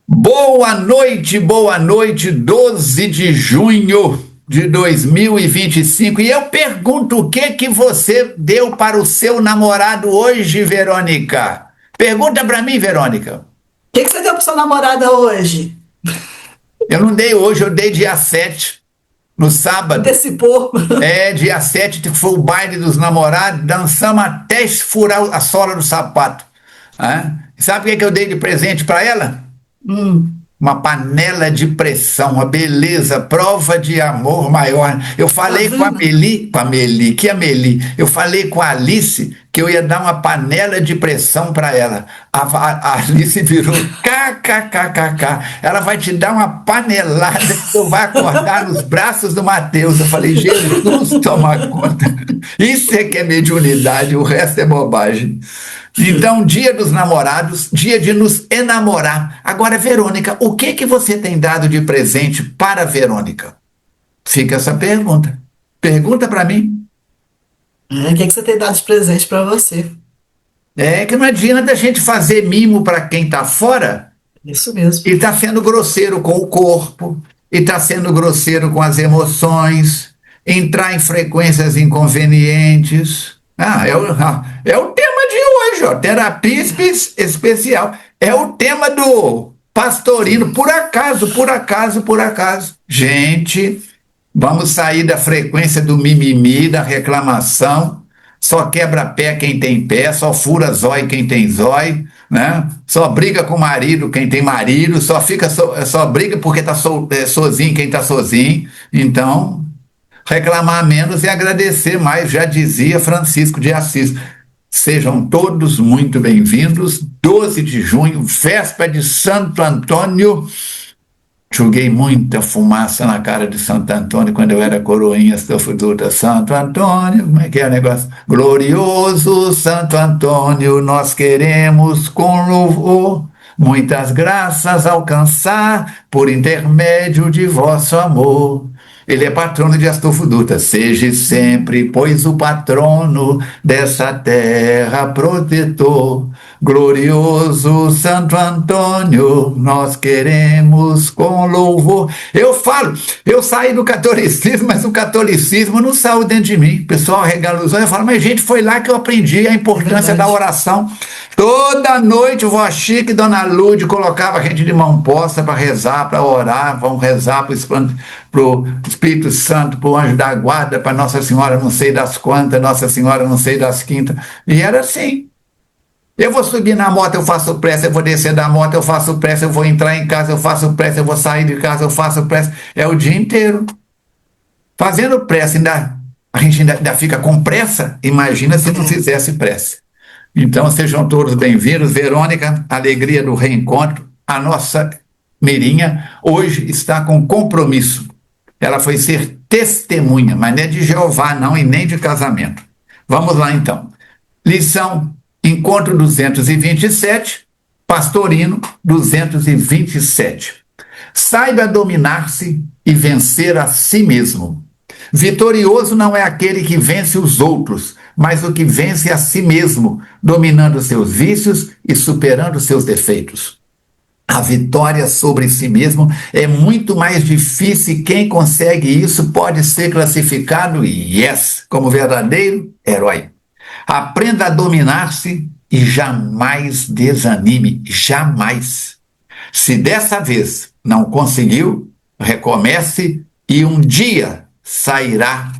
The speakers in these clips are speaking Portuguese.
Boa noite, 12 de junho de 2025. E eu pergunto o que você deu para o seu namorado hoje, Verônica? Pergunta para mim, Verônica. O que você deu para sua namorada hoje? Eu não dei hoje, eu dei dia 7, no sábado. Antecipou. Dia 7 que foi o baile dos namorados, dançamos até furar a sola do sapato. Sabe o que eu dei de presente para ela? Uma panela de pressão, uma beleza, prova de amor maior. Eu falei com a Meli, eu falei com a Alice que eu ia dar uma panela de pressão para ela. A Alice virou kkkk. Ela vai te dar uma panelada que tu vai acordar nos braços do Mateus. Eu falei, Jesus, toma conta. Isso é que é mediunidade, o resto é bobagem. Então, dia dos namorados, dia de nos enamorar. Agora, Verônica, o que você tem dado de presente para a Verônica? Fica essa pergunta. Pergunta para mim. O que você tem dado de presente para você? Que não adianta a gente fazer mimo para quem está fora. Isso mesmo. E está sendo grosseiro com o corpo, e está sendo grosseiro com as emoções, entrar em frequências inconvenientes. É o tema de hoje, ó, terapia especial. É o tema do Pastorino, por acaso. Gente, vamos sair da frequência do mimimi, da reclamação. Só quebra pé quem tem pé, só fura zóio quem tem zóio, né? Só briga com o marido quem tem marido, só briga porque está sozinho quem está sozinho. Então, reclamar menos e agradecer mais, já dizia Francisco de Assis. Sejam todos muito bem-vindos. 12 de junho, véspera de Santo Antônio. Joguei muita fumaça na cara de Santo Antônio quando eu era coroinha sofredora. Santo Antônio, como é que é o negócio? Glorioso Santo Antônio, nós queremos com louvor muitas graças alcançar por intermédio de vosso amor. Ele é patrono de Astolfo Dutra. Seja sempre, pois, o patrono dessa terra protetor. Glorioso Santo Antônio, nós queremos com louvor. Eu saí do catolicismo, mas o catolicismo não saiu dentro de mim. O pessoal regala os olhos e fala, mas gente, foi lá que eu aprendi a importância da oração. Toda noite o Vó Chica e Dona Lude colocava a gente de mão posta para rezar, para orar. Vamos rezar para o Espírito Santo, para o anjo da guarda, para Nossa Senhora não sei das quantas, Nossa Senhora não sei das quintas. E era assim. Eu vou subir na moto, eu faço prece, eu vou descer da moto, eu faço prece, eu vou entrar em casa, eu faço prece, eu vou sair de casa, eu faço prece. É o dia inteiro. Fazendo prece, a gente ainda fica com pressa, imagina se não fizesse prece. Então, sejam todos bem-vindos. Verônica, alegria do reencontro. A nossa Mirinha hoje está com compromisso. Ela foi ser testemunha, mas não é de Jeová, não, e nem de casamento. Vamos lá, então. Lição, encontro 227, Pastorino 227. Saiba dominar-se e vencer a si mesmo. Vitorioso não é aquele que vence os outros, mas o que vence a si mesmo, dominando seus vícios e superando seus defeitos. A vitória sobre si mesmo é muito mais difícil e quem consegue isso pode ser classificado, como verdadeiro herói. Aprenda a dominar-se e jamais desanime, jamais. Se dessa vez não conseguiu, recomece e um dia sairá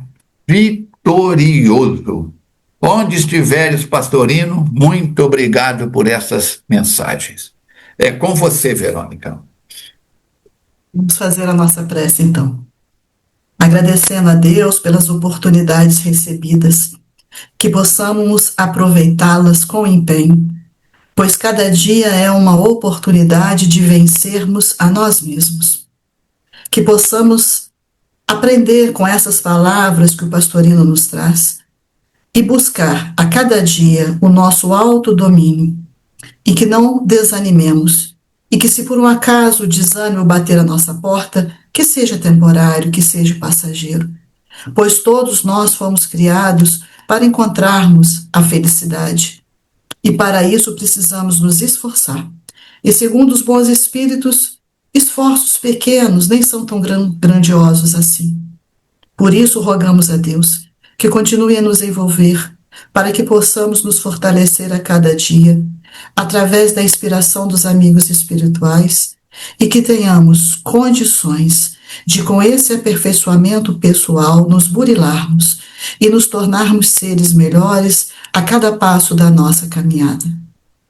vitorioso. Onde estiveres, Pastorino, muito obrigado por essas mensagens. É com você, Verônica. Vamos fazer a nossa prece, então. Agradecendo a Deus pelas oportunidades recebidas, que possamos aproveitá-las com empenho, pois cada dia é uma oportunidade de vencermos a nós mesmos. Que possamos aprender com essas palavras que o Pastorino nos traz e buscar a cada dia o nosso autodomínio e que não desanimemos e que se por um acaso o desânimo bater a nossa porta, que seja temporário, que seja passageiro, pois todos nós fomos criados para encontrarmos a felicidade e para isso precisamos nos esforçar. E segundo os bons espíritos, esforços pequenos nem são tão grandiosos assim. Por isso, rogamos a Deus que continue a nos envolver, para que possamos nos fortalecer a cada dia, através da inspiração dos amigos espirituais, e que tenhamos condições de, com esse aperfeiçoamento pessoal, nos burilarmos e nos tornarmos seres melhores a cada passo da nossa caminhada.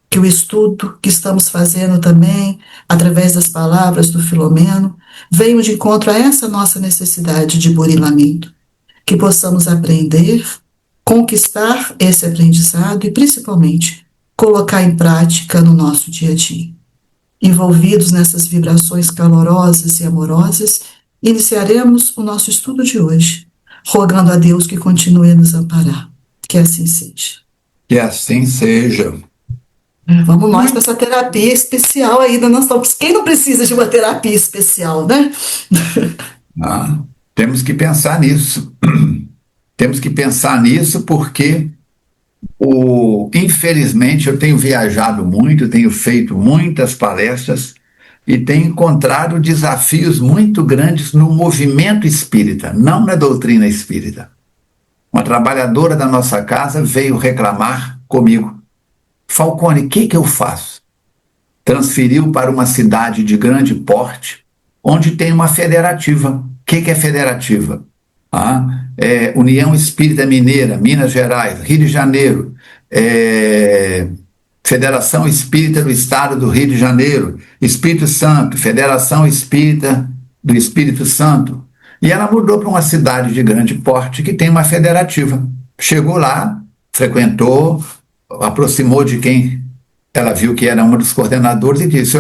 Que o estudo que estamos fazendo também, através das palavras do Filomeno, venha de encontro a essa nossa necessidade de burilamento. Que possamos aprender, conquistar esse aprendizado e, principalmente, colocar em prática no nosso dia a dia. Envolvidos nessas vibrações calorosas e amorosas, iniciaremos o nosso estudo de hoje, rogando a Deus que continue a nos amparar. Que assim seja. Que assim seja. Vamos nós para essa terapia especial aí da nossa... Quem não precisa de uma terapia especial, né? Temos que pensar nisso. Temos que pensar nisso porque, infelizmente, eu tenho viajado muito, tenho feito muitas palestras e tenho encontrado desafios muito grandes no movimento espírita, não na doutrina espírita. Uma trabalhadora da nossa casa veio reclamar comigo. Falcone, o que eu faço? Transferiu para uma cidade de grande porte, onde tem uma federativa. O que é federativa? União Espírita Mineira, Minas Gerais, Rio de Janeiro, Federação Espírita do Estado do Rio de Janeiro, Espírito Santo, Federação Espírita do Espírito Santo. E ela mudou para uma cidade de grande porte que tem uma federativa. Chegou lá, frequentou, aproximou de quem ela viu que era um dos coordenadores e disse,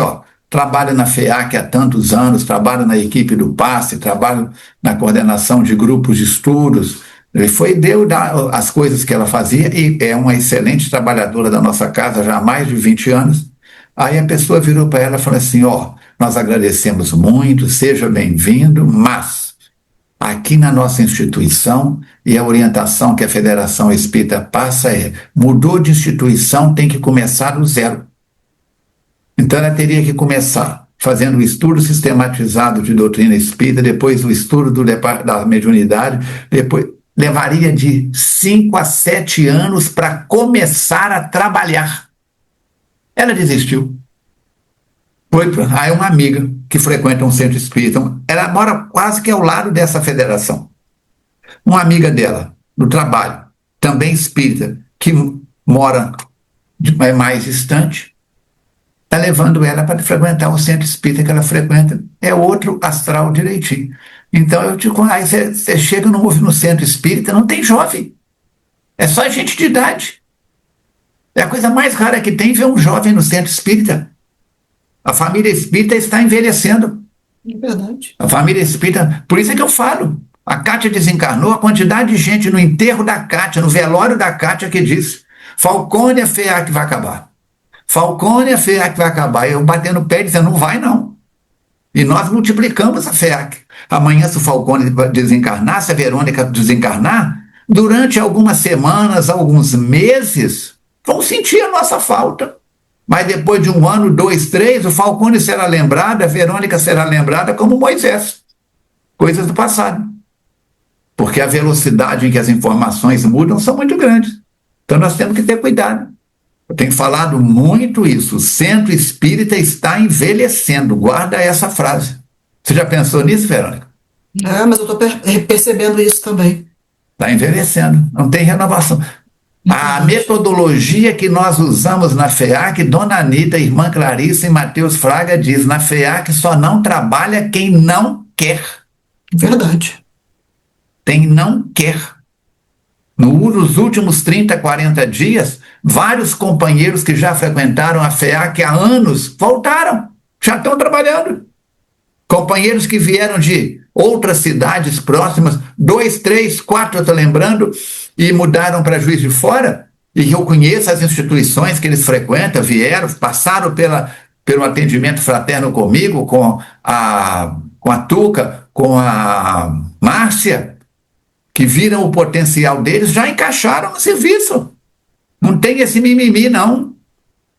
trabalho na FEAC há tantos anos, trabalho na equipe do passe, trabalho na coordenação de grupos de estudos. Deu as coisas que ela fazia e é uma excelente trabalhadora da nossa casa já há mais de 20 anos. Aí a pessoa virou para ela e falou assim, nós agradecemos muito, seja bem-vindo, mas aqui na nossa instituição, e a orientação que a Federação Espírita passa mudou de instituição, tem que começar do zero. Então ela teria que começar fazendo o estudo sistematizado de doutrina espírita, depois o estudo da mediunidade, depois levaria de 5 a 7 anos para começar a trabalhar. Ela desistiu. Aí uma amiga que frequenta um centro espírita, ela mora quase que ao lado dessa federação. Uma amiga dela, do trabalho, também espírita, que mora mais distante, está levando ela para frequentar o centro espírita que ela frequenta. É outro astral direitinho. Então aí você chega no centro espírita, não tem jovem. É só gente de idade. É a coisa mais rara que tem ver um jovem no centro espírita. A família espírita está envelhecendo. É verdade. A família espírita... Por isso é que eu falo. A Cátia desencarnou, a quantidade de gente no enterro da Cátia, no velório da Cátia, que disse, Falcone, a FEAC vai acabar. Falcone, a FEAC vai acabar. Eu batendo o pé dizendo, não vai não. E nós multiplicamos a FEAC. Amanhã, se o Falcone desencarnar, se a Verônica desencarnar, durante algumas semanas, alguns meses, vão sentir a nossa falta. Mas depois de 1 ano, 2, 3, o Falcone será lembrado, a Verônica será lembrada como Moisés. Coisas do passado. Porque a velocidade em que as informações mudam são muito grandes. Então nós temos que ter cuidado. Eu tenho falado muito isso. O centro espírita está envelhecendo. Guarda essa frase. Você já pensou nisso, Verônica? Mas eu estou percebendo isso também. Está envelhecendo. Não tem renovação. A metodologia que nós usamos na FEAC, Dona Anita, Irmã Clarice e Matheus Fraga diz, na FEAC só não trabalha quem não quer. Verdade. Quem não quer. Nos últimos 30, 40 dias, vários companheiros que já frequentaram a FEAC há anos voltaram, já estão trabalhando. Companheiros que vieram de outras cidades próximas, 2, 3, 4, eu estou lembrando, e mudaram para Juiz de Fora, e eu conheço as instituições que eles frequentam, vieram, passaram pelo atendimento fraterno comigo, com a Tuca, com a Márcia, que viram o potencial deles, já encaixaram no serviço. Não tem esse mimimi, não.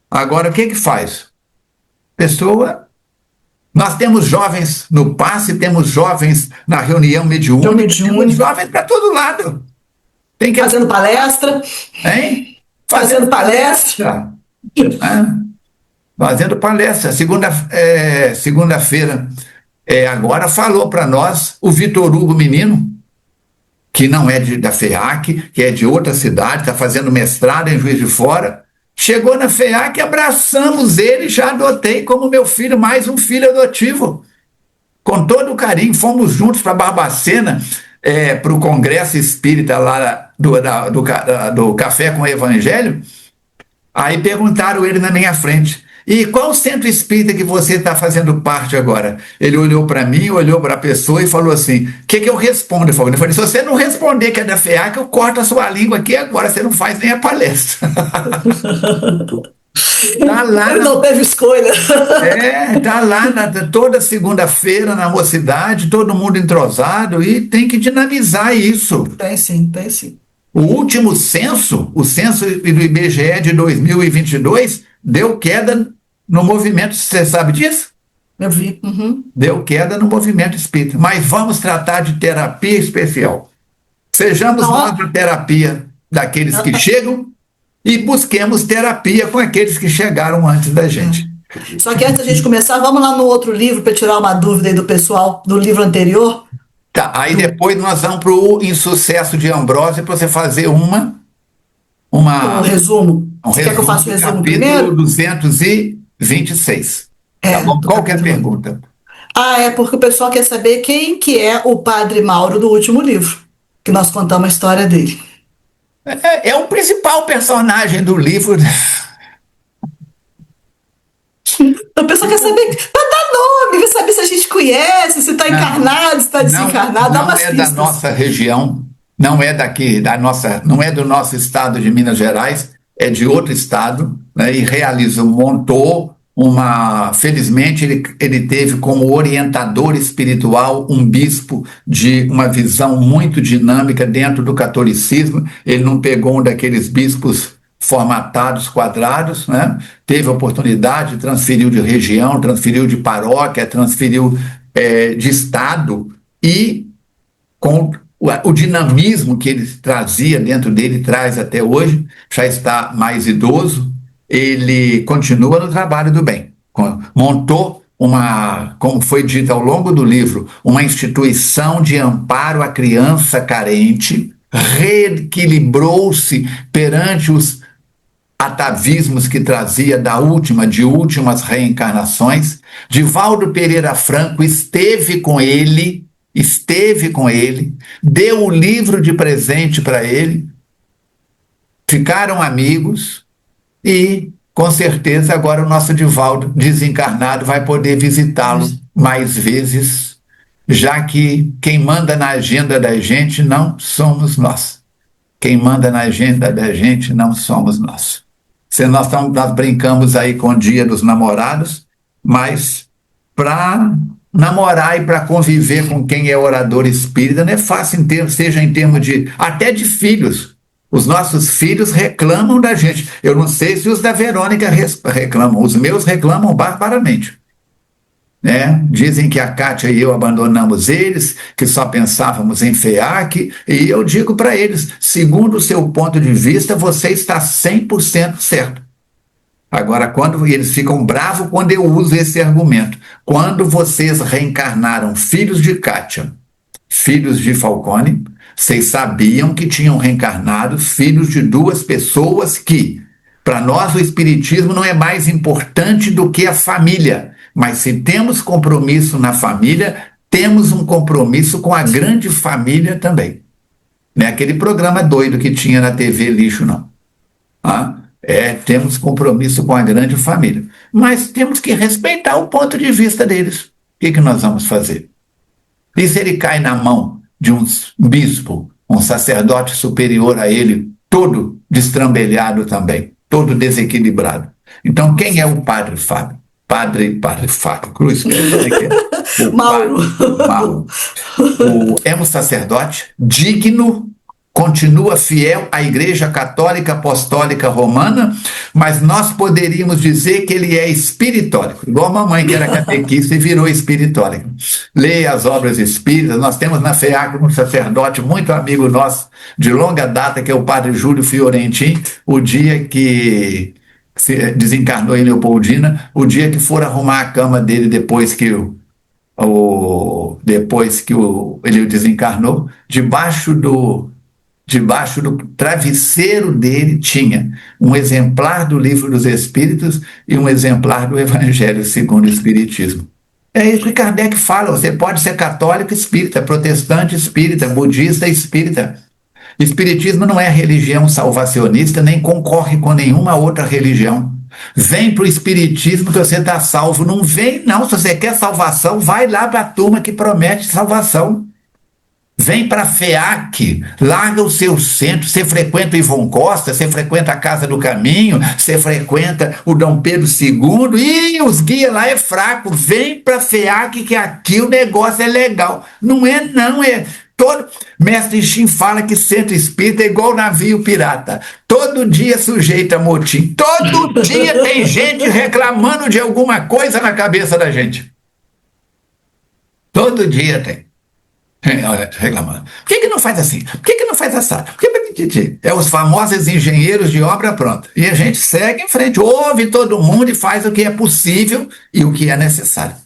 Agora, o que faz? Pessoa. Nós temos jovens no passe, temos jovens na reunião mediúnica, temos jovens para todo lado. Tem que... Fazendo palestra. Hein? Fazendo palestra. Fazendo palestra. Segunda-feira, agora falou para nós o Vitor Hugo Menino, que não é da FEAC, que é de outra cidade, está fazendo mestrado em Juiz de Fora. Chegou na FEAC, abraçamos ele, já adotei como meu filho, mais um filho adotivo. Com todo o carinho, fomos juntos para Barbacena, para o Congresso Espírita lá do Café com o Evangelho. Aí perguntaram ele na minha frente: e qual centro espírita que você está fazendo parte agora? Ele olhou para mim, olhou para a pessoa e falou assim: o que eu respondo? Eu falei: se você não responder que é da FEAC, eu corto a sua língua aqui agora, você não faz nem a palestra. Tá lá ele não teve escolha. Tá lá toda segunda-feira na Mocidade, todo mundo entrosado, e tem que dinamizar isso. Tem sim. O último censo, o censo do IBGE de 2022, deu queda no movimento. Você sabe disso? Eu vi. Deu queda no movimento espírita. Mas vamos tratar de terapia especial. Sejamos nós a terapia daqueles que chegam e busquemos terapia com aqueles que chegaram antes da gente. Só que antes da gente começar, vamos lá no outro livro para tirar uma dúvida aí do pessoal do livro anterior. Tá, aí depois nós vamos para o Insucesso de Ambrósio para você fazer um resumo. Você quer que eu faça o resumo primeiro? 226. Tá bom? Qual que é a pergunta? É porque o pessoal quer saber quem que é o Padre Mauro do último livro, que nós contamos a história dele. É o principal personagem do livro. A pessoa quer saber, vai dar nome, quer saber se a gente conhece, se está encarnado, se está desencarnado, dá umas pistas. Não é da nossa região, não é daqui, não é do nosso estado de Minas Gerais, é de outro estado, né, e montou felizmente ele teve como orientador espiritual um bispo de uma visão muito dinâmica dentro do catolicismo. Ele não pegou um daqueles bispos formatados, quadrados, né? Teve a oportunidade, transferiu de região, transferiu de paróquia, transferiu de estado, e com o dinamismo que ele trazia dentro dele, traz até hoje, já está mais idoso, ele continua no trabalho do bem. Montou como foi dito ao longo do livro, uma instituição de amparo à criança carente, reequilibrou-se perante os atavismos que trazia de últimas reencarnações. Divaldo Pereira Franco esteve com ele, deu o livro de presente para ele, ficaram amigos e, com certeza, agora o nosso Divaldo, desencarnado, vai poder visitá-lo mais vezes, já que quem manda na agenda da gente não somos nós. Quem manda na agenda da gente não somos nós. Nós brincamos aí com o Dia dos Namorados, mas para namorar e para conviver com quem é orador espírita não é fácil, seja em termos até de filhos. Os nossos filhos reclamam da gente. Eu não sei se os da Verônica reclamam, os meus reclamam barbaramente. Dizem que a Kátia e eu abandonamos eles, que só pensávamos em FEAC, e eu digo para eles: segundo o seu ponto de vista, você está 100% certo. Agora, eles ficam bravos quando eu uso esse argumento. Quando vocês reencarnaram filhos de Kátia, filhos de Falcone, vocês sabiam que tinham reencarnado filhos de duas pessoas que, para nós, o espiritismo não é mais importante do que a família. Mas se temos compromisso na família, temos um compromisso com a grande família também. Não é aquele programa doido que tinha na TV lixo, não. Temos compromisso com a grande família. Mas temos que respeitar o ponto de vista deles. O que nós vamos fazer? E se ele cai na mão de um bispo, um sacerdote superior a ele, todo destrambelhado também, todo desequilibrado? Então, quem é o Padre Fábio? Padre Fábio Cruz, Mauro. É um sacerdote digno, continua fiel à Igreja Católica Apostólica Romana, mas nós poderíamos dizer que ele é espiritólico, igual a mamãe que era catequista e virou espiritólica. Leia as obras espíritas. Nós temos na FEAC um sacerdote muito amigo nosso, de longa data, que é o padre Júlio Fiorentin. O dia que se desencarnou em Leopoldina, o dia que for arrumar a cama dele depois que ele desencarnou, debaixo do travesseiro dele tinha um exemplar do Livro dos Espíritos e um exemplar do Evangelho segundo o Espiritismo. É isso que Kardec fala: você pode ser católico espírita, protestante espírita, budista espírita. Espiritismo não é religião salvacionista, nem concorre com nenhuma outra religião. Vem para o Espiritismo que você está salvo. Não vem, não. Se você quer salvação, vai lá para a turma que promete salvação. Vem para a FEAC, larga o seu centro. Você frequenta o Ivon Costa, você frequenta a Casa do Caminho, você frequenta o Dom Pedro II, e os guias lá é fraco. Vem para a FEAC que aqui o negócio é legal. Não é, não, é... Mestre Shin fala que centro espírita é igual navio pirata. Todo dia sujeito a motim. Todo dia tem gente reclamando de alguma coisa na cabeça da gente. Todo dia tem. Olha, reclamando. Por que não faz assim? Por que não faz assado? É os famosos engenheiros de obra pronta. E a gente segue em frente, ouve todo mundo e faz o que é possível e o que é necessário.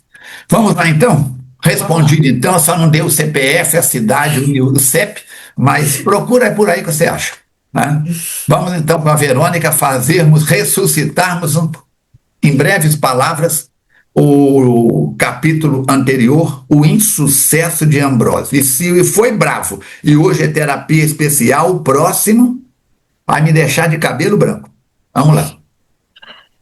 Vamos lá então? Respondido então, só não deu o CPF, a cidade, o CEP, mas procura por aí que você acha. Né? Vamos então com a Verônica ressuscitarmos em breves palavras o capítulo anterior, o insucesso de Ambrósio. E se foi bravo e hoje é terapia especial, o próximo vai me deixar de cabelo branco. Vamos lá.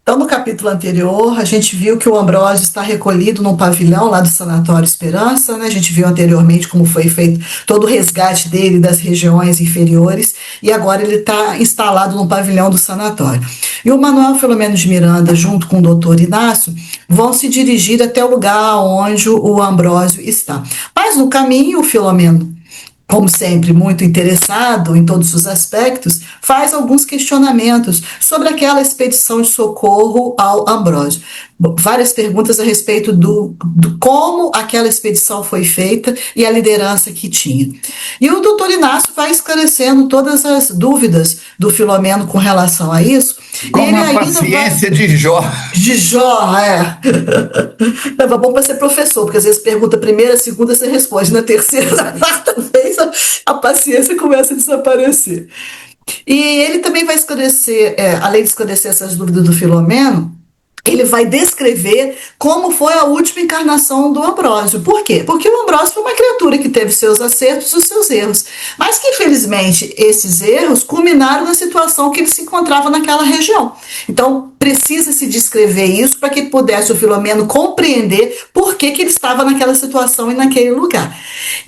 Então, no capítulo anterior, a gente viu que o Ambrósio está recolhido num pavilhão lá do Sanatório Esperança, né? A gente viu anteriormente como foi feito todo o resgate dele das regiões inferiores, e agora ele está instalado num pavilhão do sanatório. E o Manuel Filomeno de Miranda, junto com o doutor Inácio, vão se dirigir até o lugar onde o Ambrósio está. Mas no caminho, o Filomeno, como sempre, muito interessado em todos os aspectos, faz alguns questionamentos sobre aquela expedição de socorro ao Ambrósio. Várias perguntas a respeito do como aquela expedição foi feita e a liderança que tinha. E o doutor Inácio vai esclarecendo todas as dúvidas do Filomeno com relação a isso. Com a paciência de Jó. De Jó, é. Leva bom para ser professor, porque às vezes pergunta a primeira, a segunda, você responde. Na terceira, na quarta vez, a paciência começa a desaparecer. E ele também vai esclarecer, além de esclarecer essas dúvidas do Filomeno, ele vai descrever como foi a última encarnação do Ambrósio. Por quê? Porque o Ambrósio foi uma criatura que teve seus acertos e os seus erros, mas que, infelizmente, esses erros culminaram na situação que ele se encontrava naquela região. Então, precisa-se descrever isso para que pudesse o Filomeno compreender por que ele estava naquela situação e naquele lugar.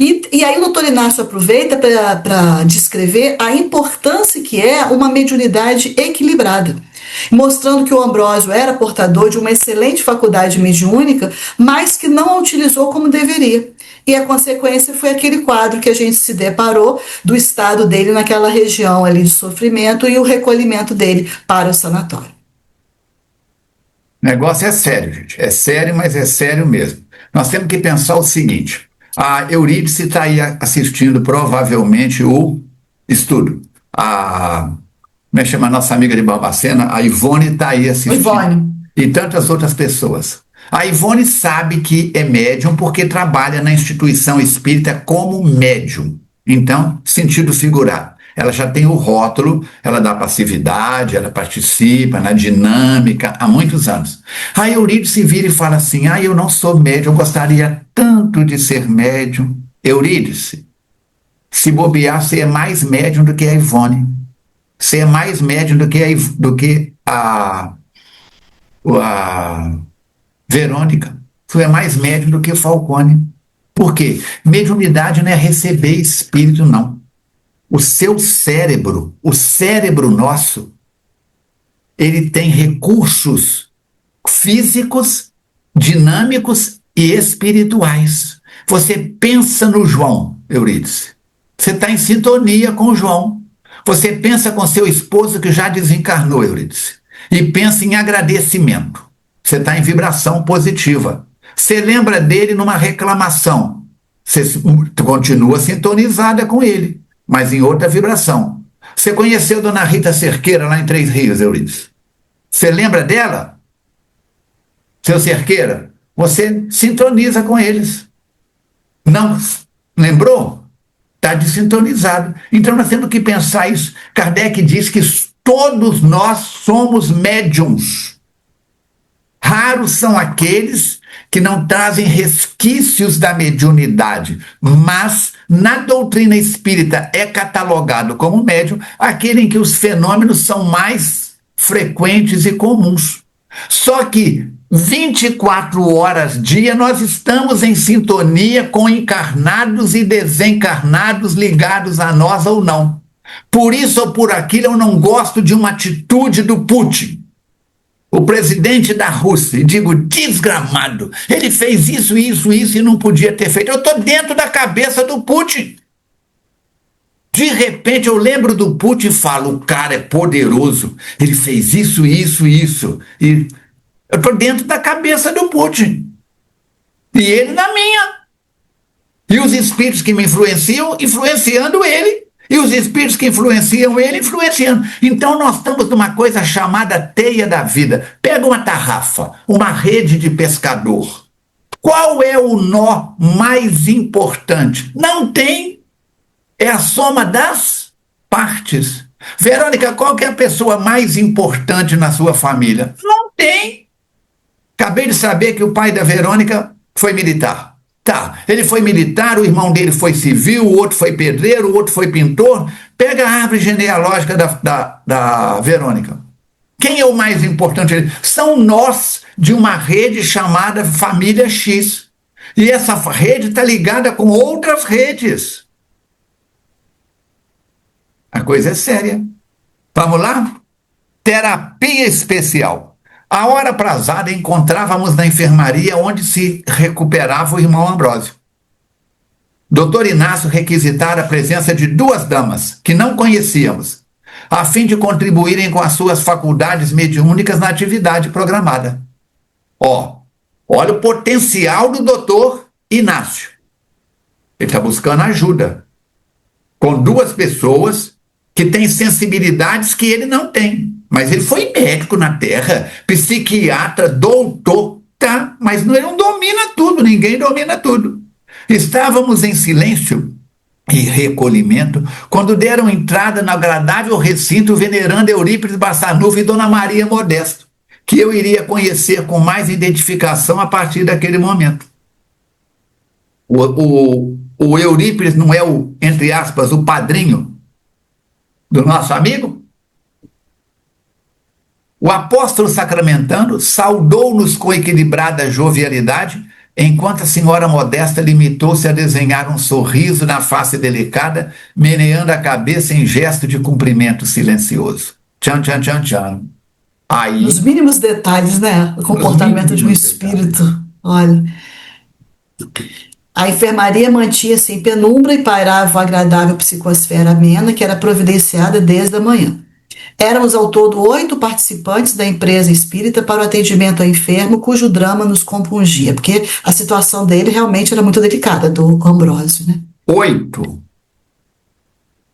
E aí o doutor Inácio aproveita para descrever a importância que é uma mediunidade equilibrada, mostrando que o Ambrósio era portador de uma excelente faculdade mediúnica, mas que não a utilizou como deveria. E a consequência foi aquele quadro que a gente se deparou do estado dele naquela região ali de sofrimento e o recolhimento dele para o sanatório. O negócio é sério, gente. É sério, mas é sério mesmo. Nós temos que pensar o seguinte: a Eurídice está aí assistindo provavelmente o estudo. Como é que chama a nossa amiga de Barbacena? A Ivone está aí assistindo. Ivone. E tantas outras pessoas. A Ivone sabe que é médium porque trabalha na instituição espírita como médium. Então, sentido figurado. Ela já tem o rótulo, ela dá passividade, ela participa na dinâmica há muitos anos. A Eurídice vira e fala assim: eu não sou médium, eu gostaria tanto de ser médium. Eurídice, se bobear, você é mais médium do que a Ivone. Você é mais médium do que a Verônica. Você é mais médium do que o Falcone. Por quê? Mediunidade não é receber espírito, não. O seu cérebro, o cérebro nosso, ele tem recursos físicos, dinâmicos e espirituais. Você pensa no João, Eurídice. Você está em sintonia com o João. Você pensa com seu esposo que já desencarnou, Eurídice, e pensa em agradecimento. Você está em vibração positiva. Você lembra dele numa reclamação. Você continua sintonizada com ele, mas em outra vibração. Você conheceu Dona Rita Cerqueira lá em Três Rios, Eurídice? Você lembra dela? Seu Cerqueira? Você sintoniza com eles. Não lembrou? Está desintonizado. Então nós temos que pensar isso. Kardec diz que todos nós somos médiums. Raros são aqueles que não trazem resquícios da mediunidade, mas na doutrina espírita é catalogado como médium aquele em que os fenômenos são mais frequentes e comuns. Só que 24 horas dia nós estamos em sintonia com encarnados e desencarnados ligados a nós ou não. Por isso ou por aquilo eu não gosto de uma atitude do Putin, o presidente da Rússia, e digo, desgramado, ele fez isso e não podia ter feito. Eu estou dentro da cabeça do Putin. De repente eu lembro do Putin e falo, o cara é poderoso, ele fez isso. E eu estou dentro da cabeça do Putin. E ele na minha. E os espíritos que me influenciam, influenciando ele. E os espíritos que influenciam ele, influenciando. Então nós estamos numa coisa chamada teia da vida. Pega uma tarrafa, uma rede de pescador. Qual é o nó mais importante? Não tem. É a soma das partes. Verônica, qual que é a pessoa mais importante na sua família? Não tem. Acabei de saber que o pai da Verônica foi militar. Tá, ele foi militar, o irmão dele foi civil, o outro foi pedreiro, o outro foi pintor. Pega a árvore genealógica da Verônica. Quem é o mais importante? São nós de uma rede chamada Família X. E essa rede está ligada com outras redes. A coisa é séria. Vamos lá? Terapia especial. A hora aprazada encontrávamos na enfermaria onde se recuperava o irmão Ambrósio. Dr. Inácio requisitara a presença de 2 damas, que não conhecíamos, a fim de contribuírem com as suas faculdades mediúnicas na atividade programada. Olha o potencial do Dr. Inácio. Ele está buscando ajuda com 2 pessoas que têm sensibilidades que ele não tem. Mas ele foi médico na Terra, psiquiatra, doutor, tá? Mas ele não domina tudo, ninguém domina tudo. Estávamos em silêncio e recolhimento quando deram entrada no agradável recinto venerando Eurípides Bassanufo e Dona Maria Modesto, que eu iria conhecer com mais identificação a partir daquele momento. O Eurípides não é o, entre aspas, o padrinho do nosso amigo? O apóstolo sacramentano saudou-nos com equilibrada jovialidade, enquanto a senhora Modesta limitou-se a desenhar um sorriso na face delicada, meneando a cabeça em gesto de cumprimento silencioso. Tchan, tchan, tchan, tchan. Aí, nos mínimos detalhes, né? O comportamento de um espírito. Olha. A enfermaria mantinha-se em penumbra e pairava uma agradável psicosfera amena que era providenciada desde a manhã. Éramos ao todo 8 participantes da empresa espírita para o atendimento ao enfermo, cujo drama nos compungia, porque a situação dele realmente era muito delicada, do Ambrósio, né? 8.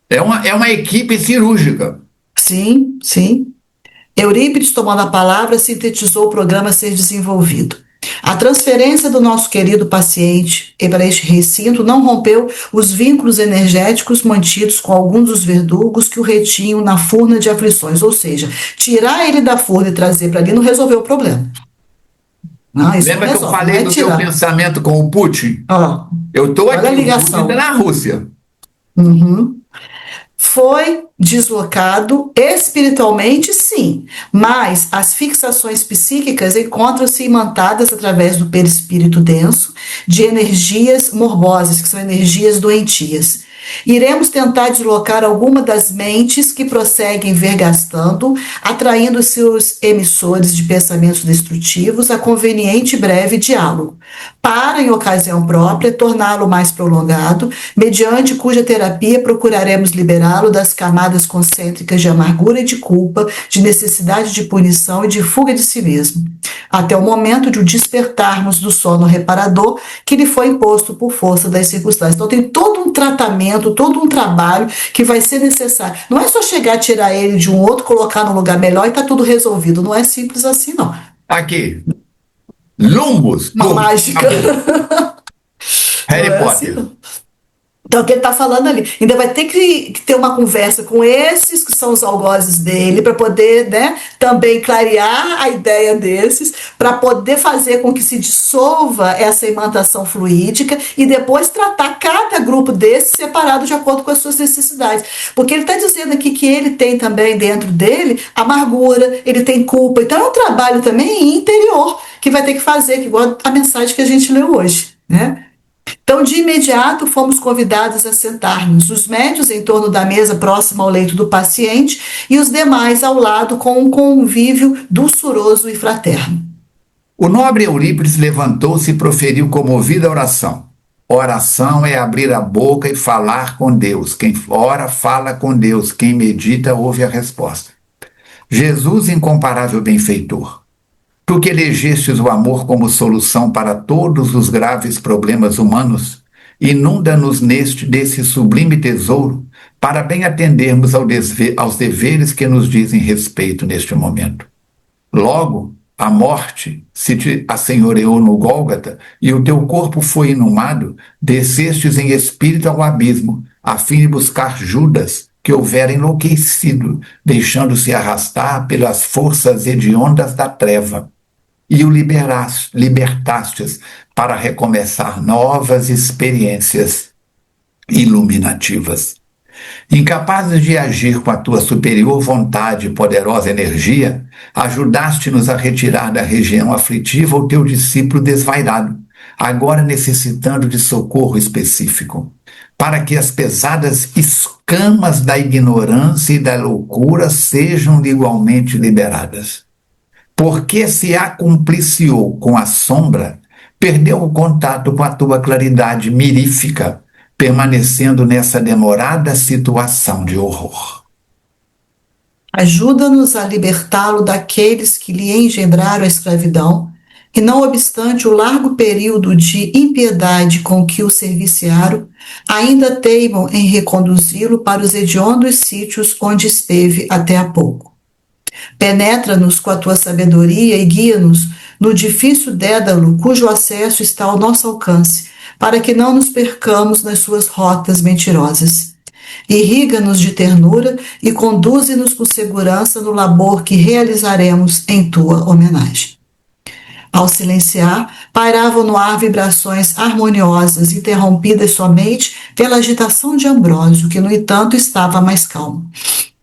É uma equipe cirúrgica. Sim, sim. Eurípides, tomando a palavra, sintetizou o programa a ser desenvolvido. A transferência do nosso querido paciente para este recinto não rompeu os vínculos energéticos mantidos com alguns dos verdugos que o retinham na furna de aflições, ou seja, tirar ele da furna e trazer para ali não resolveu o problema. Não, isso lembra não que eu falei do seu pensamento com o Putin? Eu estou aqui, a ligação. Na Rússia. Uhum. Foi deslocado espiritualmente, sim, mas as fixações psíquicas encontram-se imantadas através do perispírito denso de energias morbosas, que são energias doentias. Iremos tentar deslocar alguma das mentes que prosseguem vergastando, atraindo seus emissores de pensamentos destrutivos a conveniente e breve diálogo, para, em ocasião própria, torná-lo mais prolongado, mediante cuja terapia procuraremos liberá-lo das camadas concêntricas de amargura e de culpa, de necessidade de punição e de fuga de si mesmo, até o momento de o despertarmos do sono reparador que lhe foi imposto por força das circunstâncias. Então tem todo um tratamento, todo um trabalho que vai ser necessário. Não é só chegar a tirar ele de um outro, colocar num lugar melhor e tá tudo resolvido. Não é simples assim, não. Aqui, Lumbus. Uma mágica. Harry Não é Potter. assim, não. Então, o que ele está falando ali? Ainda vai ter que ter uma conversa com esses que são os algozes dele, para poder, né, também clarear a ideia desses, para poder fazer com que se dissolva essa imantação fluídica e depois tratar cada grupo desses separado de acordo com as suas necessidades. Porque ele está dizendo aqui que ele tem também dentro dele amargura, ele tem culpa. Então, é um trabalho também interior que vai ter que fazer, que igual a mensagem que a gente leu hoje, né? Então, de imediato, fomos convidados a sentar-nos, os médios em torno da mesa próxima ao leito do paciente e os demais ao lado com um convívio dulçuroso e fraterno. O nobre Eurípides levantou-se e proferiu comovida a oração. Oração é abrir a boca e falar com Deus. Quem ora, fala com Deus. Quem medita, ouve a resposta. Jesus, incomparável benfeitor, tu que elegestes o amor como solução para todos os graves problemas humanos, inunda-nos desse sublime tesouro para bem atendermos aos deveres que nos dizem respeito neste momento. Logo, a morte se te assenhoreou no Gólgota e o teu corpo foi inumado, descestes em espírito ao abismo, a fim de buscar Judas, que houvera enlouquecido, deixando-se arrastar pelas forças hediondas da treva. E o libertastes para recomeçar novas experiências iluminativas. Incapazes de agir com a tua superior vontade e poderosa energia, ajudaste-nos a retirar da região aflitiva o teu discípulo desvairado, agora necessitando de socorro específico, para que as pesadas escamas da ignorância e da loucura sejam igualmente liberadas. Porque se acumpliciou com a sombra, perdeu o contato com a tua claridade mirífica, permanecendo nessa demorada situação de horror. Ajuda-nos a libertá-lo daqueles que lhe engendraram a escravidão, e não obstante o largo período de impiedade com que o serviciaram, ainda teimam em reconduzi-lo para os hediondos sítios onde esteve até há pouco. Penetra-nos com a tua sabedoria e guia-nos no difícil dédalo cujo acesso está ao nosso alcance, para que não nos percamos nas suas rotas mentirosas. Irriga-nos de ternura e conduze-nos com segurança no labor que realizaremos em tua homenagem. Ao silenciar, pairavam no ar vibrações harmoniosas, interrompidas somente pela agitação de Ambrósio, que, no entanto, estava mais calmo.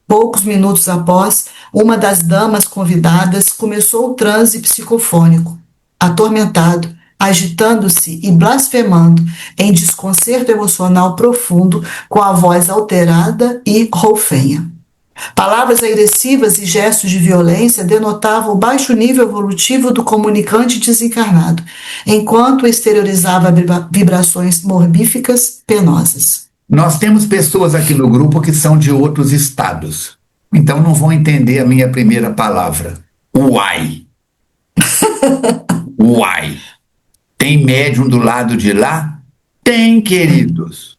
Poucos minutos após, uma das damas convidadas começou o transe psicofônico. Atormentado, agitando-se e blasfemando em desconcerto emocional profundo, com a voz alterada e roufenha. Palavras agressivas e gestos de violência denotavam o baixo nível evolutivo do comunicante desencarnado, enquanto exteriorizava vibrações morbíficas penosas. Nós temos pessoas aqui no grupo que são de outros estados, então não vão entender a minha primeira palavra. Uai. Uai. Tem médium do lado de lá? Tem, queridos.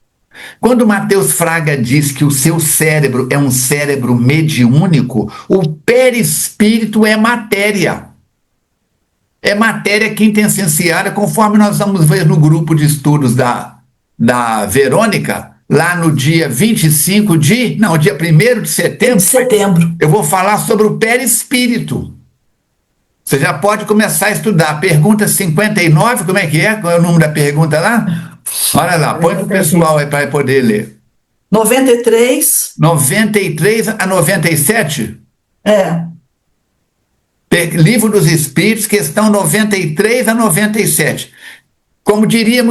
Quando Mateus Fraga diz que o seu cérebro é um cérebro mediúnico, o perispírito é matéria. É matéria quintessenciária, conforme nós vamos ver no grupo de estudos da Verônica, lá no dia 25 dia 1º de setembro, eu vou falar sobre o perispírito. Você já pode começar a estudar. Pergunta 59, como é que é? Qual é o número da pergunta lá? Olha lá, põe para o pessoal aí para poder ler. 93. 93 a 97? É. Livro dos Espíritos, questão 93 a 97. Como diria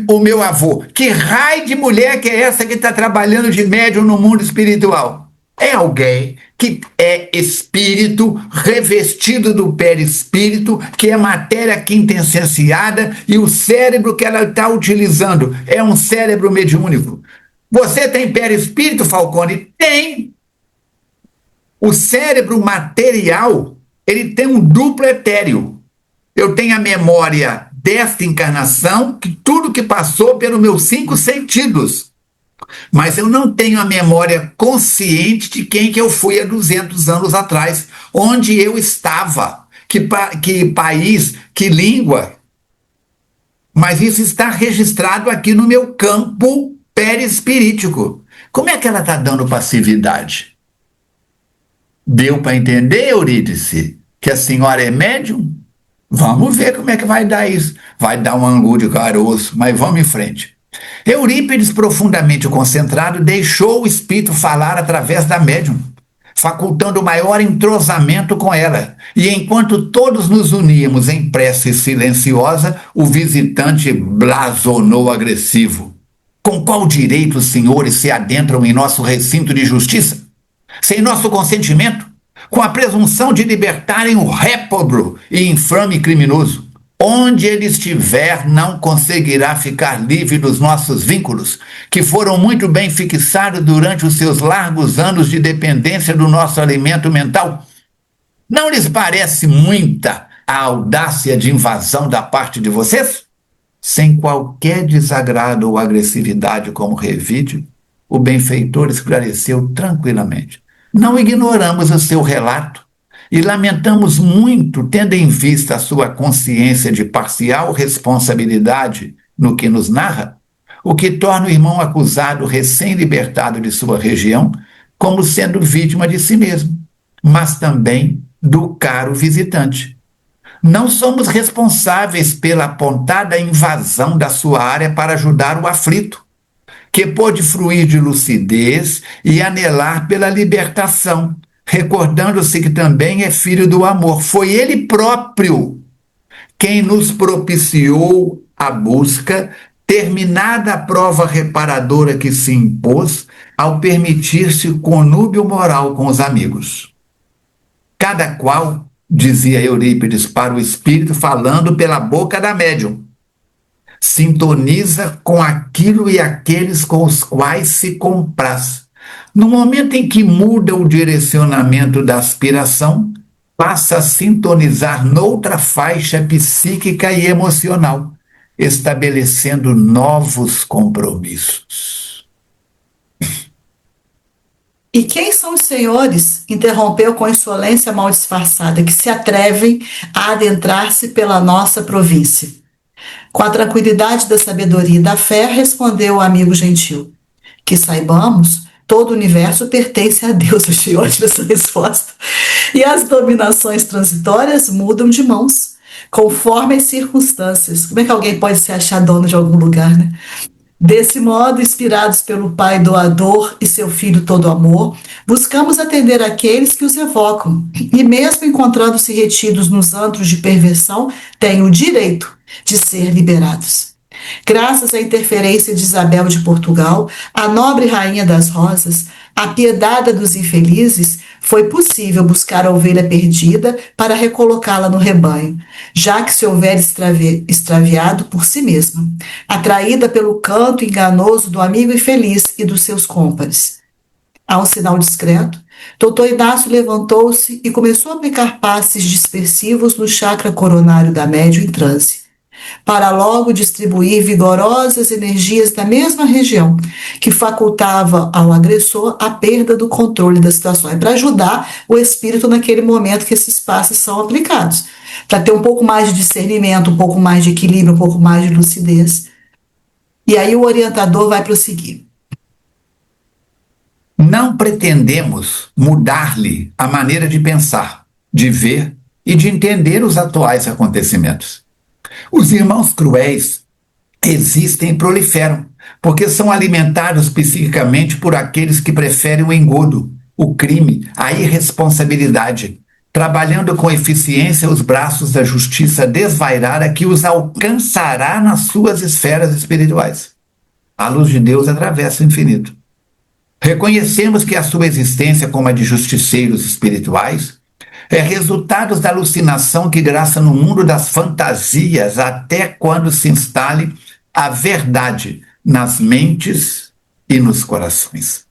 o meu avô, que raio de mulher que é essa que está trabalhando de médium no mundo espiritual? É alguém que é espírito revestido do perispírito, que é matéria quintessenciada, e o cérebro que ela está utilizando é um cérebro mediúnico. Você tem perispírito, Falcone? Tem. O cérebro material, ele tem um duplo etéreo. Eu tenho a memória desta encarnação, que tudo que passou pelos meus 5 sentidos. Mas eu não tenho a memória consciente de quem que eu fui há 200 anos atrás, onde eu estava, que país, que língua. Mas isso está registrado aqui no meu campo perispirítico. Como é que ela está dando passividade? Deu para entender, Eurídice, que a senhora é médium? Vamos ver como é que vai dar isso. Vai dar um angu de caroço, mas vamos em frente. Eurípides, profundamente concentrado, deixou o espírito falar através da médium, facultando maior entrosamento com ela. E enquanto todos nos uníamos em prece silenciosa, o visitante blasonou agressivo. Com qual direito os senhores se adentram em nosso recinto de justiça? Sem nosso consentimento? Com a presunção de libertarem o réprobo e infame criminoso? Onde ele estiver, não conseguirá ficar livre dos nossos vínculos, que foram muito bem fixados durante os seus largos anos de dependência do nosso alimento mental. Não lhes parece muita a audácia de invasão da parte de vocês? Sem qualquer desagrado ou agressividade como revide, o benfeitor esclareceu tranquilamente. Não ignoramos o seu relato e lamentamos muito, tendo em vista a sua consciência de parcial responsabilidade no que nos narra, o que torna o irmão acusado recém-libertado de sua região como sendo vítima de si mesmo, mas também do caro visitante. Não somos responsáveis pela apontada invasão da sua área para ajudar o aflito, que pôde fruir de lucidez e anelar pela libertação, recordando-se que também é filho do amor. Foi ele próprio quem nos propiciou a busca, terminada a prova reparadora que se impôs, ao permitir-se o conúbio moral com os amigos. Cada qual, dizia Eurípides para o espírito falando pela boca da médium, sintoniza com aquilo e aqueles com os quais se compraz. No momento em que muda o direcionamento da aspiração, passa a sintonizar noutra faixa psíquica e emocional, estabelecendo novos compromissos. E quem são os senhores, interrompeu com insolência mal disfarçada, que se atrevem a adentrar-se pela nossa província? Com a tranquilidade da sabedoria e da fé, respondeu o amigo gentil. Que saibamos, todo o universo pertence a Deus. Achei ótima essa resposta. E as dominações transitórias mudam de mãos, conforme as circunstâncias. Como é que alguém pode se achar dono de algum lugar, né? Desse modo, inspirados pelo Pai doador e seu Filho todo amor, buscamos atender aqueles que os evocam, e mesmo encontrando-se retidos nos antros de perversão, têm o direito de ser liberados. Graças à interferência de Isabel de Portugal, a nobre rainha das rosas, apiedada dos infelizes, foi possível buscar a ovelha perdida para recolocá-la no rebanho, já que se houver extraviado por si mesma, atraída pelo canto enganoso do amigo infeliz e dos seus cômpares. A um sinal discreto, Dr. Inácio levantou-se e começou a aplicar passes dispersivos no chakra coronário da médium em transe, para logo distribuir vigorosas energias da mesma região, que facultava ao agressor a perda do controle da situação. É para ajudar o espírito naquele momento que esses passes são aplicados, para ter um pouco mais de discernimento, um pouco mais de equilíbrio, um pouco mais de lucidez. E aí o orientador vai prosseguir. Não pretendemos mudar-lhe a maneira de pensar, de ver e de entender os atuais acontecimentos. Os irmãos cruéis existem e proliferam, porque são alimentados psiquicamente por aqueles que preferem o engodo, o crime, a irresponsabilidade. trabalhando com eficiência os braços da justiça desvairada que os alcançará nas suas esferas espirituais. A luz de Deus atravessa o infinito. Reconhecemos que a sua existência como a de justiceiros espirituais é resultado da alucinação que graça no mundo das fantasias até quando se instale a verdade nas mentes e nos corações.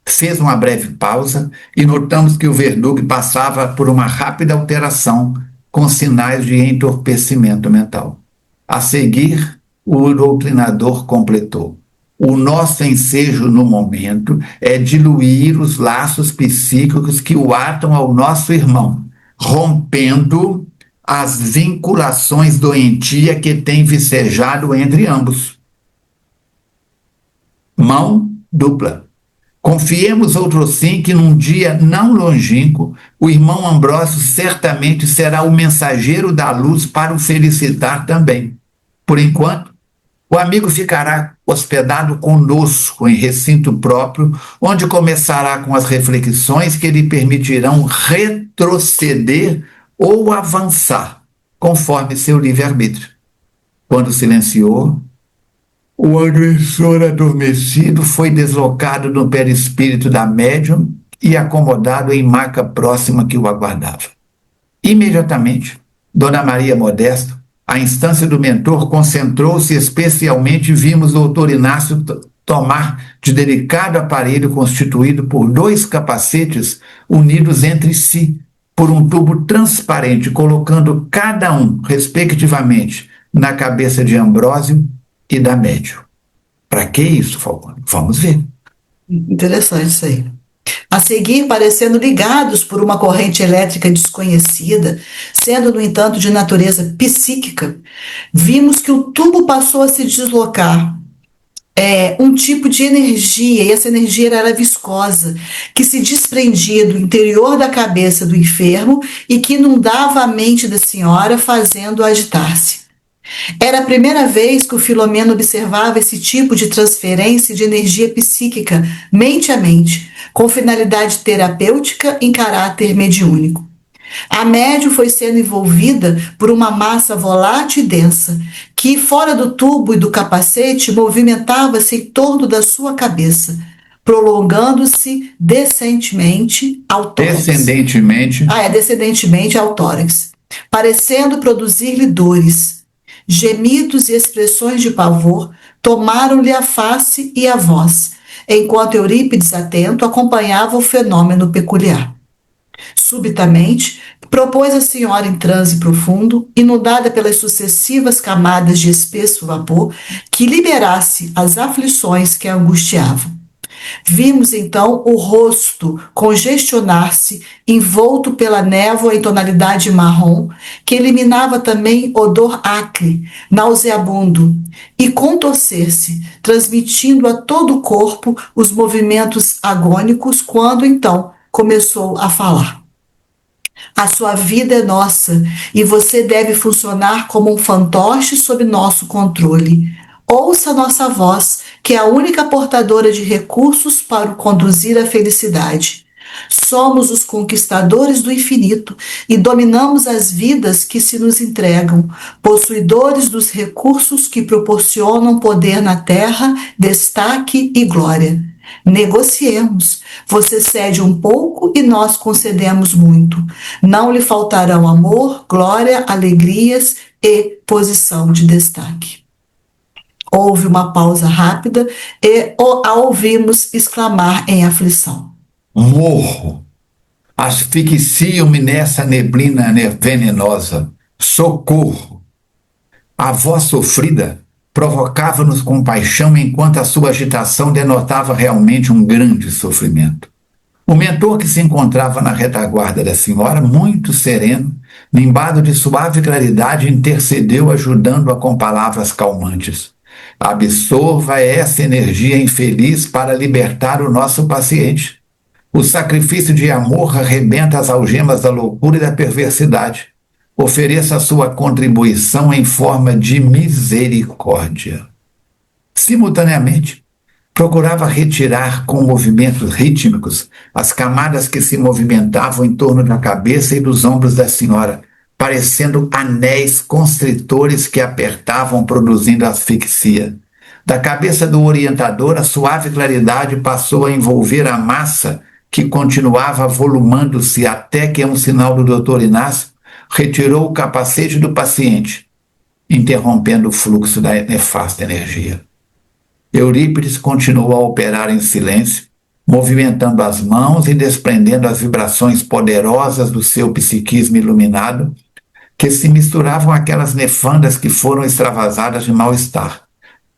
Fez uma breve pausa e notamos que o verdugo passava por uma rápida alteração com sinais de entorpecimento mental. A seguir, o doutrinador completou: o nosso ensejo no momento é diluir os laços psíquicos que o atam ao nosso irmão, rompendo as vinculações doentias que têm vicejado entre ambos. Mão dupla. Confiemos outrossim que num dia não longínquo, o irmão Ambrósio certamente será o mensageiro da luz para o felicitar também. Por enquanto, o amigo ficará hospedado conosco em recinto próprio, onde começará com as reflexões que lhe permitirão retroceder ou avançar, conforme seu livre-arbítrio. Quando silenciou, o agressor adormecido foi deslocado no perispírito da médium e acomodado em maca próxima que o aguardava. Imediatamente, Dona Maria Modesto, à instância do mentor, concentrou-se especialmente e vimos o doutor Inácio tomar de delicado aparelho constituído por 2 capacetes unidos entre si por um tubo transparente, colocando cada um, respectivamente, na cabeça de Ambrósio e da médium. Para que isso, Falcone? Vamos ver. Interessante isso aí. A seguir, parecendo ligados por uma corrente elétrica desconhecida, sendo, no entanto, de natureza psíquica, vimos que o tubo passou a se deslocar. Um tipo de energia, e essa energia era viscosa, que se desprendia do interior da cabeça do enfermo e que inundava a mente da senhora, fazendo-a agitar-se. Era a primeira vez que o Filomeno observava esse tipo de transferência de energia psíquica, mente a mente, com finalidade terapêutica em caráter mediúnico. A médium foi sendo envolvida por uma massa volátil e densa, que, fora do tubo e do capacete, movimentava-se em torno da sua cabeça, prolongando-se descendentemente ao tórax. Descendentemente ao tórax, parecendo produzir-lhe dores. Gemidos e expressões de pavor tomaram-lhe a face e a voz, enquanto Eurípides, atento, acompanhava o fenômeno peculiar. Subitamente, propôs a senhora em transe profundo, inundada pelas sucessivas camadas de espesso vapor, que liberasse as aflições que a angustiavam. Vimos então o rosto congestionar-se, envolto pela névoa em tonalidade marrom, que eliminava também odor acre, nauseabundo, e contorcer-se, transmitindo a todo o corpo os movimentos agônicos, quando então começou a falar. A sua vida é nossa e você deve funcionar como um fantoche sob nosso controle. Ouça nossa voz, que é a única portadora de recursos para o conduzir à felicidade. Somos os conquistadores do infinito e dominamos as vidas que se nos entregam, possuidores dos recursos que proporcionam poder na terra, destaque e glória. Negociemos. Você cede um pouco e nós concedemos muito. Não lhe faltarão amor, glória, alegrias e posição de destaque. Houve uma pausa rápida e a ouvimos exclamar em aflição: morro, asfixio-me nessa neblina venenosa, socorro. A voz sofrida provocava-nos compaixão, enquanto a sua agitação denotava realmente um grande sofrimento. O mentor, que se encontrava na retaguarda da senhora, muito sereno, nimbado de suave claridade, intercedeu, ajudando-a com palavras calmantes. Absorva essa energia infeliz para libertar o nosso paciente. O sacrifício de amor arrebenta as algemas da loucura e da perversidade. Ofereça a sua contribuição em forma de misericórdia. Simultaneamente, Procurava retirar com movimentos rítmicos as camadas que se movimentavam em torno da cabeça e dos ombros da senhora, parecendo anéis constritores que apertavam, produzindo asfixia. Da cabeça do orientador, a suave claridade passou a envolver a massa que continuava volumando-se até que, a um sinal do doutor Inácio, retirou o capacete do paciente, interrompendo o fluxo da nefasta energia. Eurípides continuou a operar em silêncio, movimentando as mãos e desprendendo as vibrações poderosas do seu psiquismo iluminado, que se misturavam àquelas nefandas que foram extravasadas de mal-estar.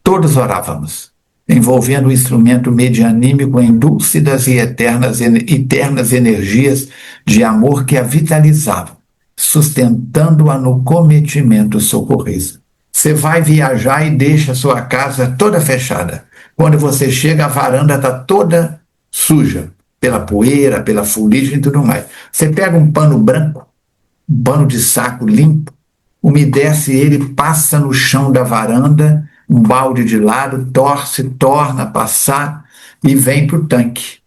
Todos orávamos, envolvendo o instrumento medianímico em dúlcidas e eternas energias de amor que a vitalizavam, sustentando-a no cometimento socorrista. Você vai viajar e deixa a sua casa toda fechada. Quando você chega, a varanda está toda suja, pela poeira, pela fuligem e tudo mais. Você pega um pano branco, um pano de saco limpo, umedece ele, passa no chão da varanda, um balde de lado, torce, torna a passar e vem para o tanque.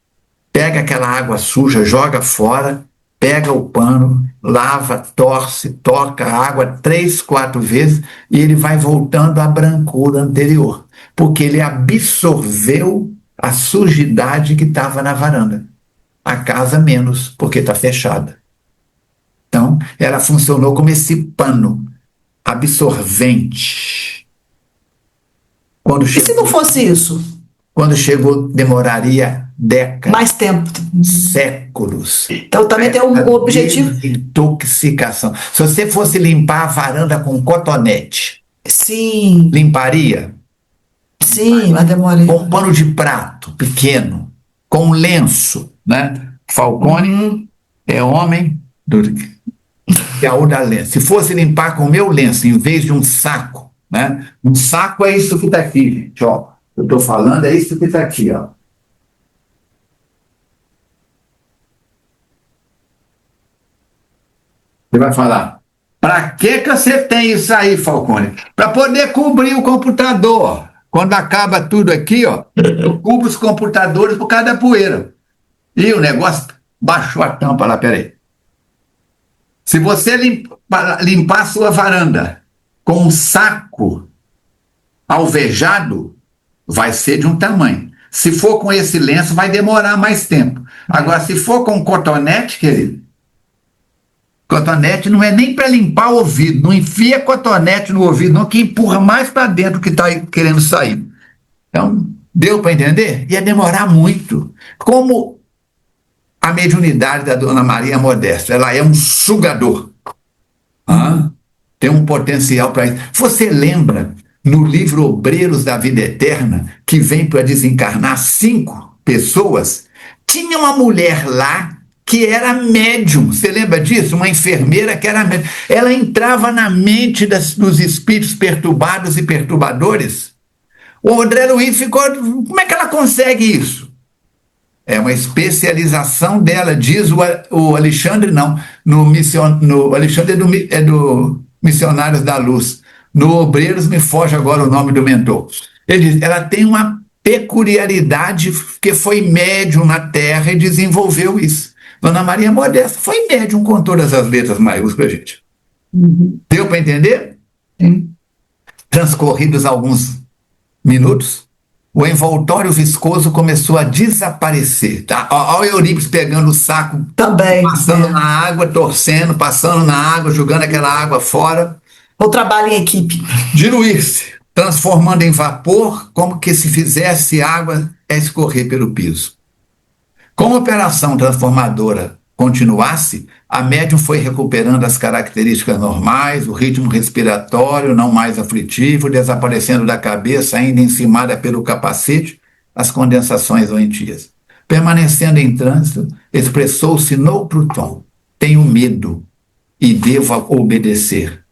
Pega aquela água suja, joga fora, pega o pano, lava, torce, toca a água 3, 4 vezes e ele vai voltando à brancura anterior, porque ele absorveu a sujidade que estava na varanda. A casa menos, porque está fechada. Então, ela funcionou como esse pano absorvente. E se não fosse isso? Quando chegou, demoraria décadas. Mais tempo. Séculos. Então também tem um objetivo. Intoxicação. Se você fosse limpar a varanda com cotonete, sim, limparia? Sim, mas demoraria. Com um pano de prato pequeno, com um lenço, né? Falcone é homem que é o da lenço. Se fosse limpar com o meu lenço, em vez de um saco, né? Um saco é isso que está aqui, gente, ó. Eu estou falando, é isso que está aqui, ó. Você vai falar, para que você tem isso aí, Falcone? Para poder cobrir o computador. Quando acaba tudo aqui, ó, eu cubro os computadores por causa da poeira. E o negócio baixou a tampa lá, peraí. Se você limpar a sua varanda com um saco alvejado, vai ser de um tamanho. Se for com esse lenço, vai demorar mais tempo. Agora, se for com cotonete, querido, cotonete não é nem para limpar o ouvido, não enfia cotonete no ouvido, não, que empurra mais para dentro que está querendo sair. Então, deu para entender? Ia demorar muito. Como a mediunidade da Dona Maria Modesto, ela é um sugador. Tem um potencial para isso. Você lembra, no livro Obreiros da Vida Eterna, que vem para desencarnar 5 pessoas, tinha uma mulher lá que era médium. Você lembra disso? Uma enfermeira que era médium. Ela entrava na mente dos espíritos perturbados e perturbadores. O André Luiz ficou... Como é que ela consegue isso? É uma especialização dela, diz o Alexandre, não. No Alexandre é do Missionários da Luz. No Obreiros me foge agora o nome do mentor. Ele diz, ela tem uma peculiaridade que foi médium na Terra e desenvolveu isso. Dona Maria Modesto foi médium com todas as letras maiúsculas, gente. Deu para entender? Transcorridos alguns minutos, o envoltório viscoso começou a desaparecer. Tá? Olha o Eurípides pegando o saco, também, passando na água, torcendo, passando na água, jogando aquela água fora. O trabalho em equipe. Diluir-se, transformando em vapor, como que se fizesse água a escorrer pelo piso. Como a operação transformadora continuasse, a médium foi recuperando as características normais, o ritmo respiratório não mais aflitivo, desaparecendo da cabeça, ainda encimada pelo capacete, as condensações doentias. Permanecendo em trânsito, expressou-se noutro tom. Tenho medo e devo obedecer.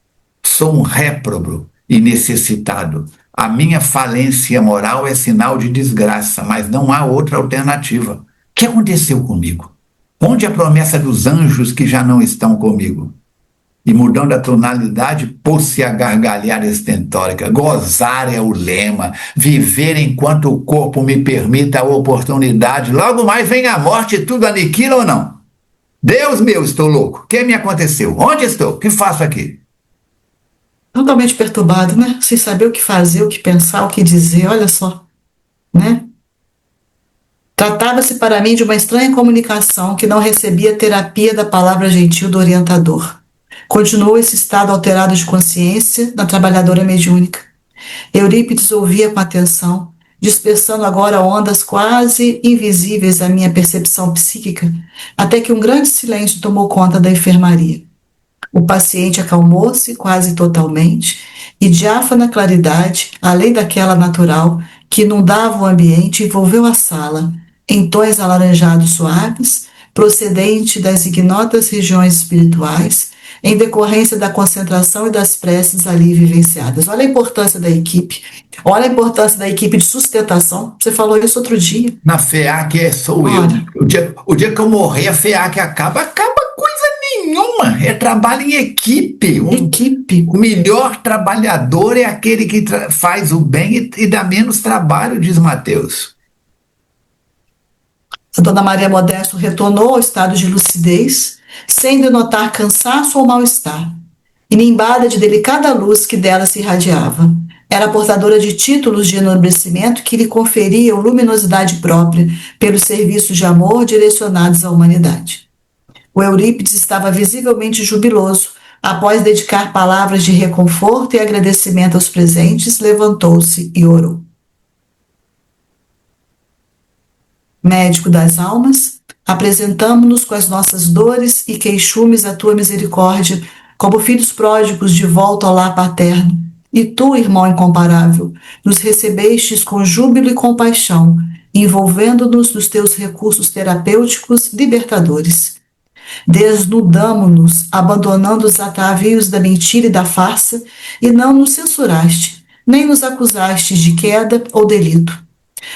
Sou um réprobo e necessitado. A minha falência moral é sinal de desgraça, mas não há outra alternativa. O que aconteceu comigo? Onde a promessa dos anjos que já não estão comigo? E mudando a tonalidade, pôs-se a gargalhar estentórica. Gozar é o lema, viver enquanto o corpo me permita a oportunidade. Logo mais vem a morte e tudo aniquila ou não? Deus meu, estou louco. O que me aconteceu? Onde estou? O que faço aqui? Totalmente perturbado, né? Sem saber o que fazer, o que pensar, o que dizer, olha só, né? Tratava-se para mim de uma estranha comunicação que não recebia terapia da palavra gentil do orientador. Continuou esse estado alterado de consciência na trabalhadora mediúnica. Eurípides ouvia com atenção, dispersando agora ondas quase invisíveis à minha percepção psíquica, até que um grande silêncio tomou conta da enfermaria. O paciente acalmou-se quase totalmente e diáfana claridade, além daquela natural, que inundava o ambiente, envolveu a sala, em tons alaranjados suaves, procedente das ignotas regiões espirituais, em decorrência da concentração e das preces ali vivenciadas. Olha a importância da equipe, olha a importância da equipe de sustentação. Você falou isso outro dia. Na FEAC sou eu. Olha, O dia que eu morrer, a FEAC acaba coisa nenhuma. É trabalho em equipe. equipe. O melhor trabalhador é aquele que faz o bem e dá menos trabalho, diz Mateus. A dona Maria Modesto retornou ao estado de lucidez, sem denotar cansaço ou mal-estar, e nimbada de delicada luz que dela se irradiava. Era portadora de títulos de enobrecimento que lhe conferiam luminosidade própria pelos serviços de amor direcionados à humanidade. O Eurípides estava visivelmente jubiloso. Após dedicar palavras de reconforto e agradecimento aos presentes, levantou-se e orou. Médico das almas, apresentamo-nos com as nossas dores e queixumes à tua misericórdia, como filhos pródigos de volta ao lar paterno. E tu, irmão incomparável, nos recebestes com júbilo e compaixão, envolvendo-nos nos teus recursos terapêuticos libertadores. Desnudamo-nos, abandonando os atavios da mentira e da farsa, e não nos censuraste, nem nos acusaste de queda ou delito.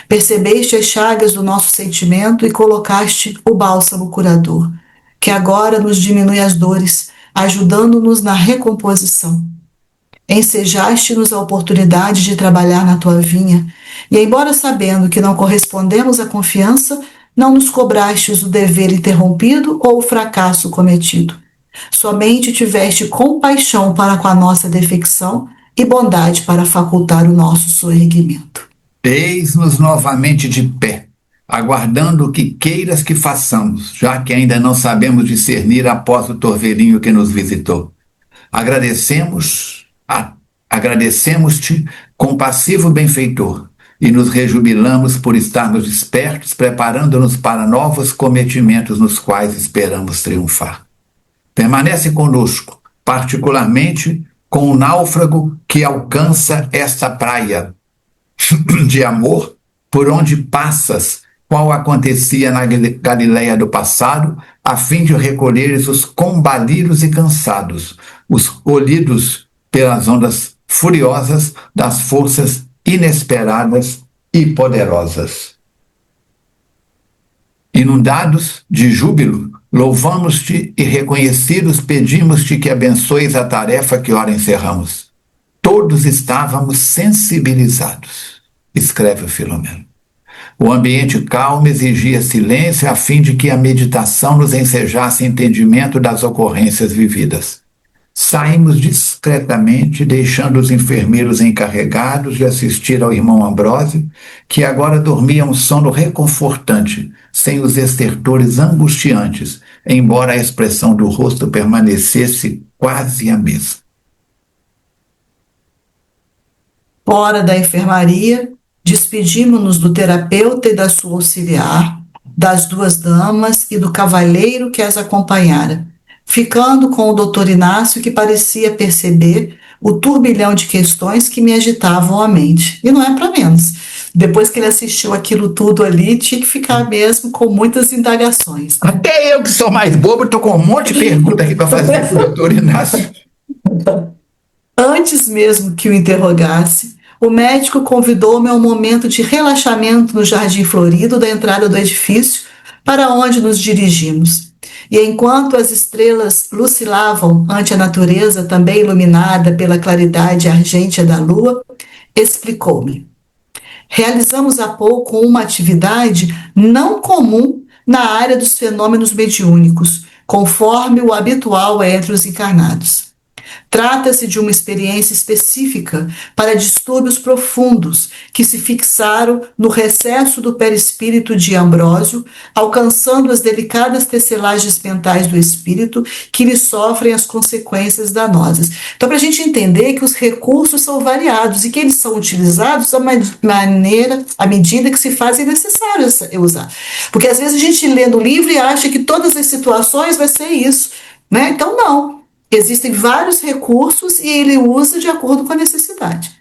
Percebeste as chagas do nosso sentimento e colocaste o bálsamo curador, que agora nos diminui as dores, ajudando-nos na recomposição. Ensejaste-nos a oportunidade de trabalhar na tua vinha, e embora sabendo que não correspondemos à confiança, não nos cobrastes o dever interrompido ou o fracasso cometido. Somente tiveste compaixão para com a nossa defecção e bondade para facultar o nosso soerguimento. Eis-nos novamente de pé, aguardando o que queiras que façamos, já que ainda não sabemos discernir após o torvelinho que nos visitou. Agradecemos-te, compassivo benfeitor, e nos rejubilamos por estarmos despertos, preparando-nos para novos cometimentos nos quais esperamos triunfar. Permanece conosco, particularmente com o náufrago que alcança esta praia de amor por onde passas, qual acontecia na Galileia do passado, a fim de recolheres os combalidos e cansados, os colhidos pelas ondas furiosas das forças inesperadas e poderosas. Inundados de júbilo, louvamos-te e reconhecidos pedimos-te que abençoes a tarefa que ora encerramos. Todos estávamos sensibilizados, escreve o Filomeno. O ambiente calmo exigia silêncio a fim de que a meditação nos ensejasse entendimento das ocorrências vividas. Saímos discretamente, deixando os enfermeiros encarregados de assistir ao irmão Ambrósio, que agora dormia um sono reconfortante, sem os estertores angustiantes, embora a expressão do rosto permanecesse quase a mesma. Fora da enfermaria, despedimos-nos do terapeuta e da sua auxiliar, das duas damas e do cavalheiro que as acompanhara, ficando com o doutor Inácio, que parecia perceber o turbilhão de questões que me agitavam a mente. E não é para menos. Depois que ele assistiu aquilo tudo ali, tinha que ficar mesmo com muitas indagações. Até eu, que sou mais bobo, estou com um monte de pergunta aqui para fazer para o doutor Inácio. Antes mesmo que o interrogasse, o médico convidou-me a um momento de relaxamento no jardim florido da entrada do edifício, para onde nos dirigimos. e enquanto as estrelas lucilavam ante a natureza, também iluminada pela claridade argêntea da lua, explicou-me: realizamos há pouco uma atividade não comum na área dos fenômenos mediúnicos, conforme o habitual entre os encarnados. Trata-se de uma experiência específica para distúrbios profundos que se fixaram no recesso do perispírito de Ambrósio, alcançando as delicadas tecelagens mentais do espírito que lhe sofrem as consequências danosas. Então, para a gente entender que os recursos são variados e que eles são utilizados à medida que se fazem necessários usar. Porque às vezes a gente lê no livro e acha que todas as situações vai ser isso, né? Então, não. Existem vários recursos e ele usa de acordo com a necessidade.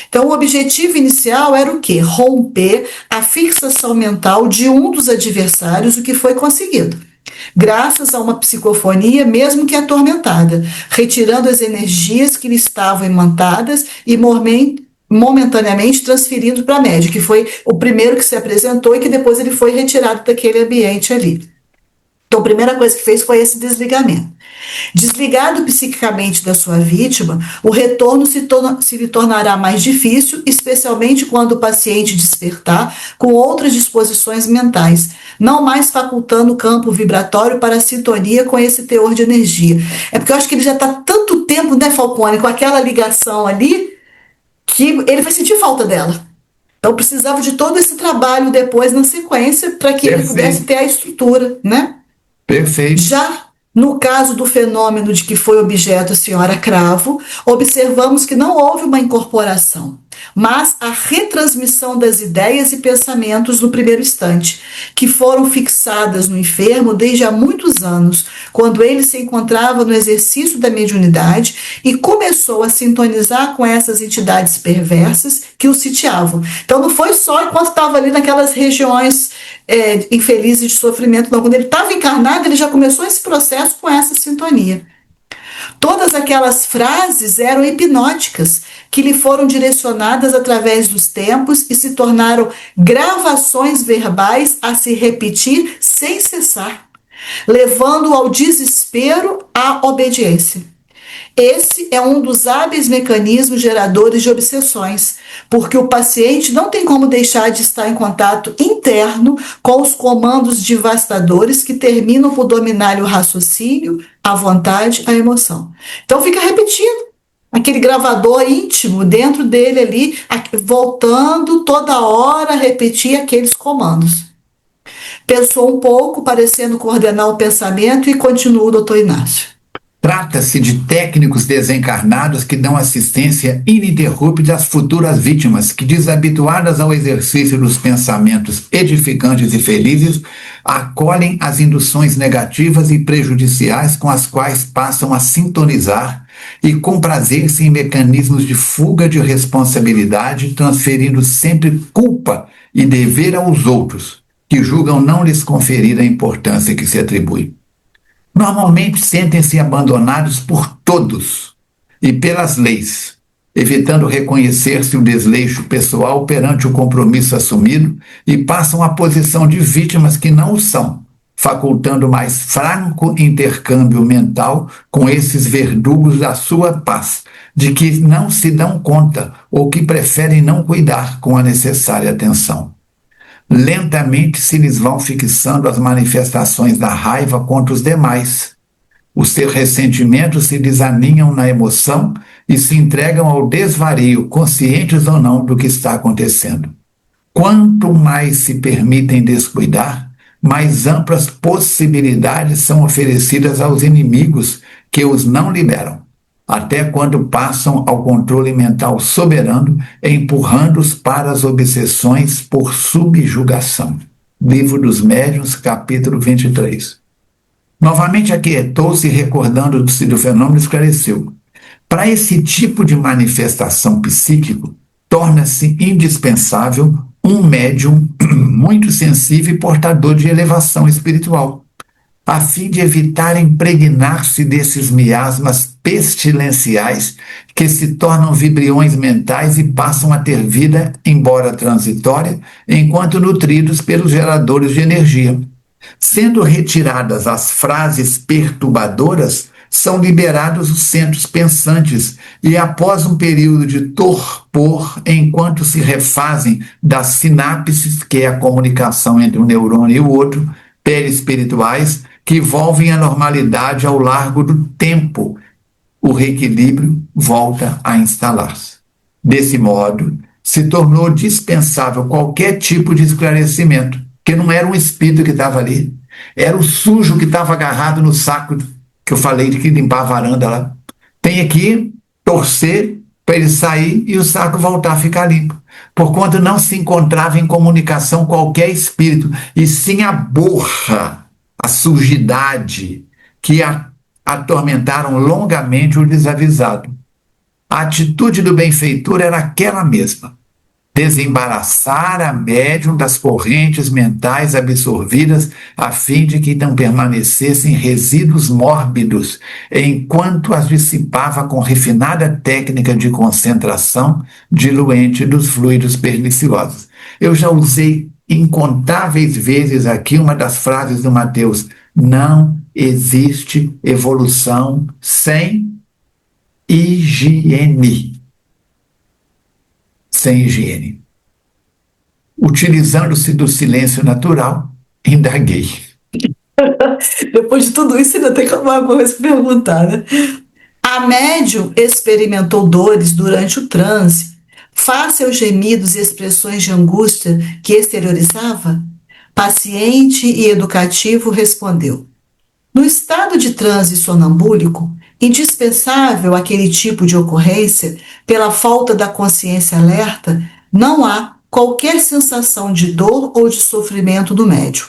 Então, o objetivo inicial era o quê? Romper a fixação mental de um dos adversários, o que foi conseguido, graças a uma psicofonia, mesmo que atormentada, retirando as energias que lhe estavam imantadas e momentaneamente transferindo para a média, que foi o primeiro que se apresentou e que depois ele foi retirado daquele ambiente ali. Então, a primeira coisa que fez foi esse desligamento. Desligado psiquicamente da sua vítima, o retorno se lhe tornará mais difícil, especialmente quando o paciente despertar com outras disposições mentais, não mais facultando o campo vibratório para a sintonia com esse teor de energia. É porque eu acho que ele já está tanto tempo, né, Falcone, com aquela ligação ali, que ele vai sentir falta dela. Então, precisava de todo esse trabalho depois, na sequência, para que ele pudesse ter a estrutura, né? Perfeito. Já no caso do fenômeno de que foi objeto a senhora Cravo, observamos que não houve uma incorporação, mas a retransmissão das ideias e pensamentos no primeiro instante, que foram fixadas no enfermo desde há muitos anos, quando ele se encontrava no exercício da mediunidade e começou a sintonizar com essas entidades perversas que o sitiavam. Então não foi só enquanto estava ali naquelas regiões infelizes de sofrimento, não. Quando ele estava encarnado, ele já começou esse processo com essa sintonia. Todas aquelas frases eram hipnóticas, que lhe foram direcionadas através dos tempos e se tornaram gravações verbais a se repetir sem cessar, levando-o ao desespero, à obediência. Esse é um dos hábeis mecanismos geradores de obsessões, porque o paciente não tem como deixar de estar em contato interno com os comandos devastadores que terminam por dominar o raciocínio, a vontade, a emoção. Então fica repetindo aquele gravador íntimo dentro dele ali, voltando toda hora a repetir aqueles comandos. Pensou um pouco, parecendo coordenar o pensamento, e continuou o doutor Inácio. Trata-se de técnicos desencarnados que dão assistência ininterrupta às futuras vítimas, que, desabituadas ao exercício dos pensamentos edificantes e felizes, acolhem as induções negativas e prejudiciais com as quais passam a sintonizar e comprazer-se em mecanismos de fuga de responsabilidade, transferindo sempre culpa e dever aos outros, que julgam não lhes conferir a importância que se atribui. Normalmente sentem-se abandonados por todos e pelas leis, evitando reconhecer-se o desleixo pessoal perante o compromisso assumido, e passam à posição de vítimas que não o são, facultando mais franco intercâmbio mental com esses verdugos da sua paz, de que não se dão conta ou que preferem não cuidar com a necessária atenção. Lentamente se lhes vão fixando as manifestações da raiva contra os demais. Os seus ressentimentos se desaninham na emoção e se entregam ao desvario, conscientes ou não do que está acontecendo. Quanto mais se permitem descuidar, mais amplas possibilidades são oferecidas aos inimigos que os não liberam, até quando passam ao controle mental soberano, empurrando-os para as obsessões por subjugação. Livro dos Médiuns, capítulo 23. Novamente aquietou-se, recordando-se do fenômeno, esclareceu. Para esse tipo de manifestação psíquico, torna-se indispensável um médium muito sensível e portador de elevação espiritual, a fim de evitar impregnar-se desses miasmas pestilenciais que se tornam vibriões mentais e passam a ter vida, embora transitória, enquanto nutridos pelos geradores de energia. Sendo retiradas as frases perturbadoras, são liberados os centros pensantes e, após um período de torpor, enquanto se refazem das sinapses, que é a comunicação entre um neurônio e o outro, perispirituais, que volvem à normalidade ao largo do tempo, o reequilíbrio volta a instalar-se. Desse modo, se tornou dispensável qualquer tipo de esclarecimento, que não era um espírito que estava ali, era o sujo que estava agarrado no saco que eu falei de que limpar a varanda lá. Tem que torcer para ele sair e o saco voltar a ficar limpo. Porquanto não se encontrava em comunicação qualquer espírito, e sim a borra, a sujidade que atormentaram longamente o desavisado. A atitude do benfeitor era aquela mesma: desembaraçar a médium das correntes mentais absorvidas, a fim de que não permanecessem resíduos mórbidos, enquanto as dissipava com refinada técnica de concentração diluente dos fluidos perniciosos. Eu já usei incontáveis vezes aqui uma das frases do Mateus: não existe evolução sem higiene. Sem higiene. Utilizando-se do silêncio natural, indaguei. Depois de tudo isso, ainda tem alguma coisa para perguntar, né? A médium experimentou dores durante o transe, face aos gemidos e expressões de angústia que exteriorizava? Paciente e educativo respondeu: no estado de transe sonambúlico, indispensável aquele tipo de ocorrência, pela falta da consciência alerta, não há qualquer sensação de dor ou de sofrimento do médium.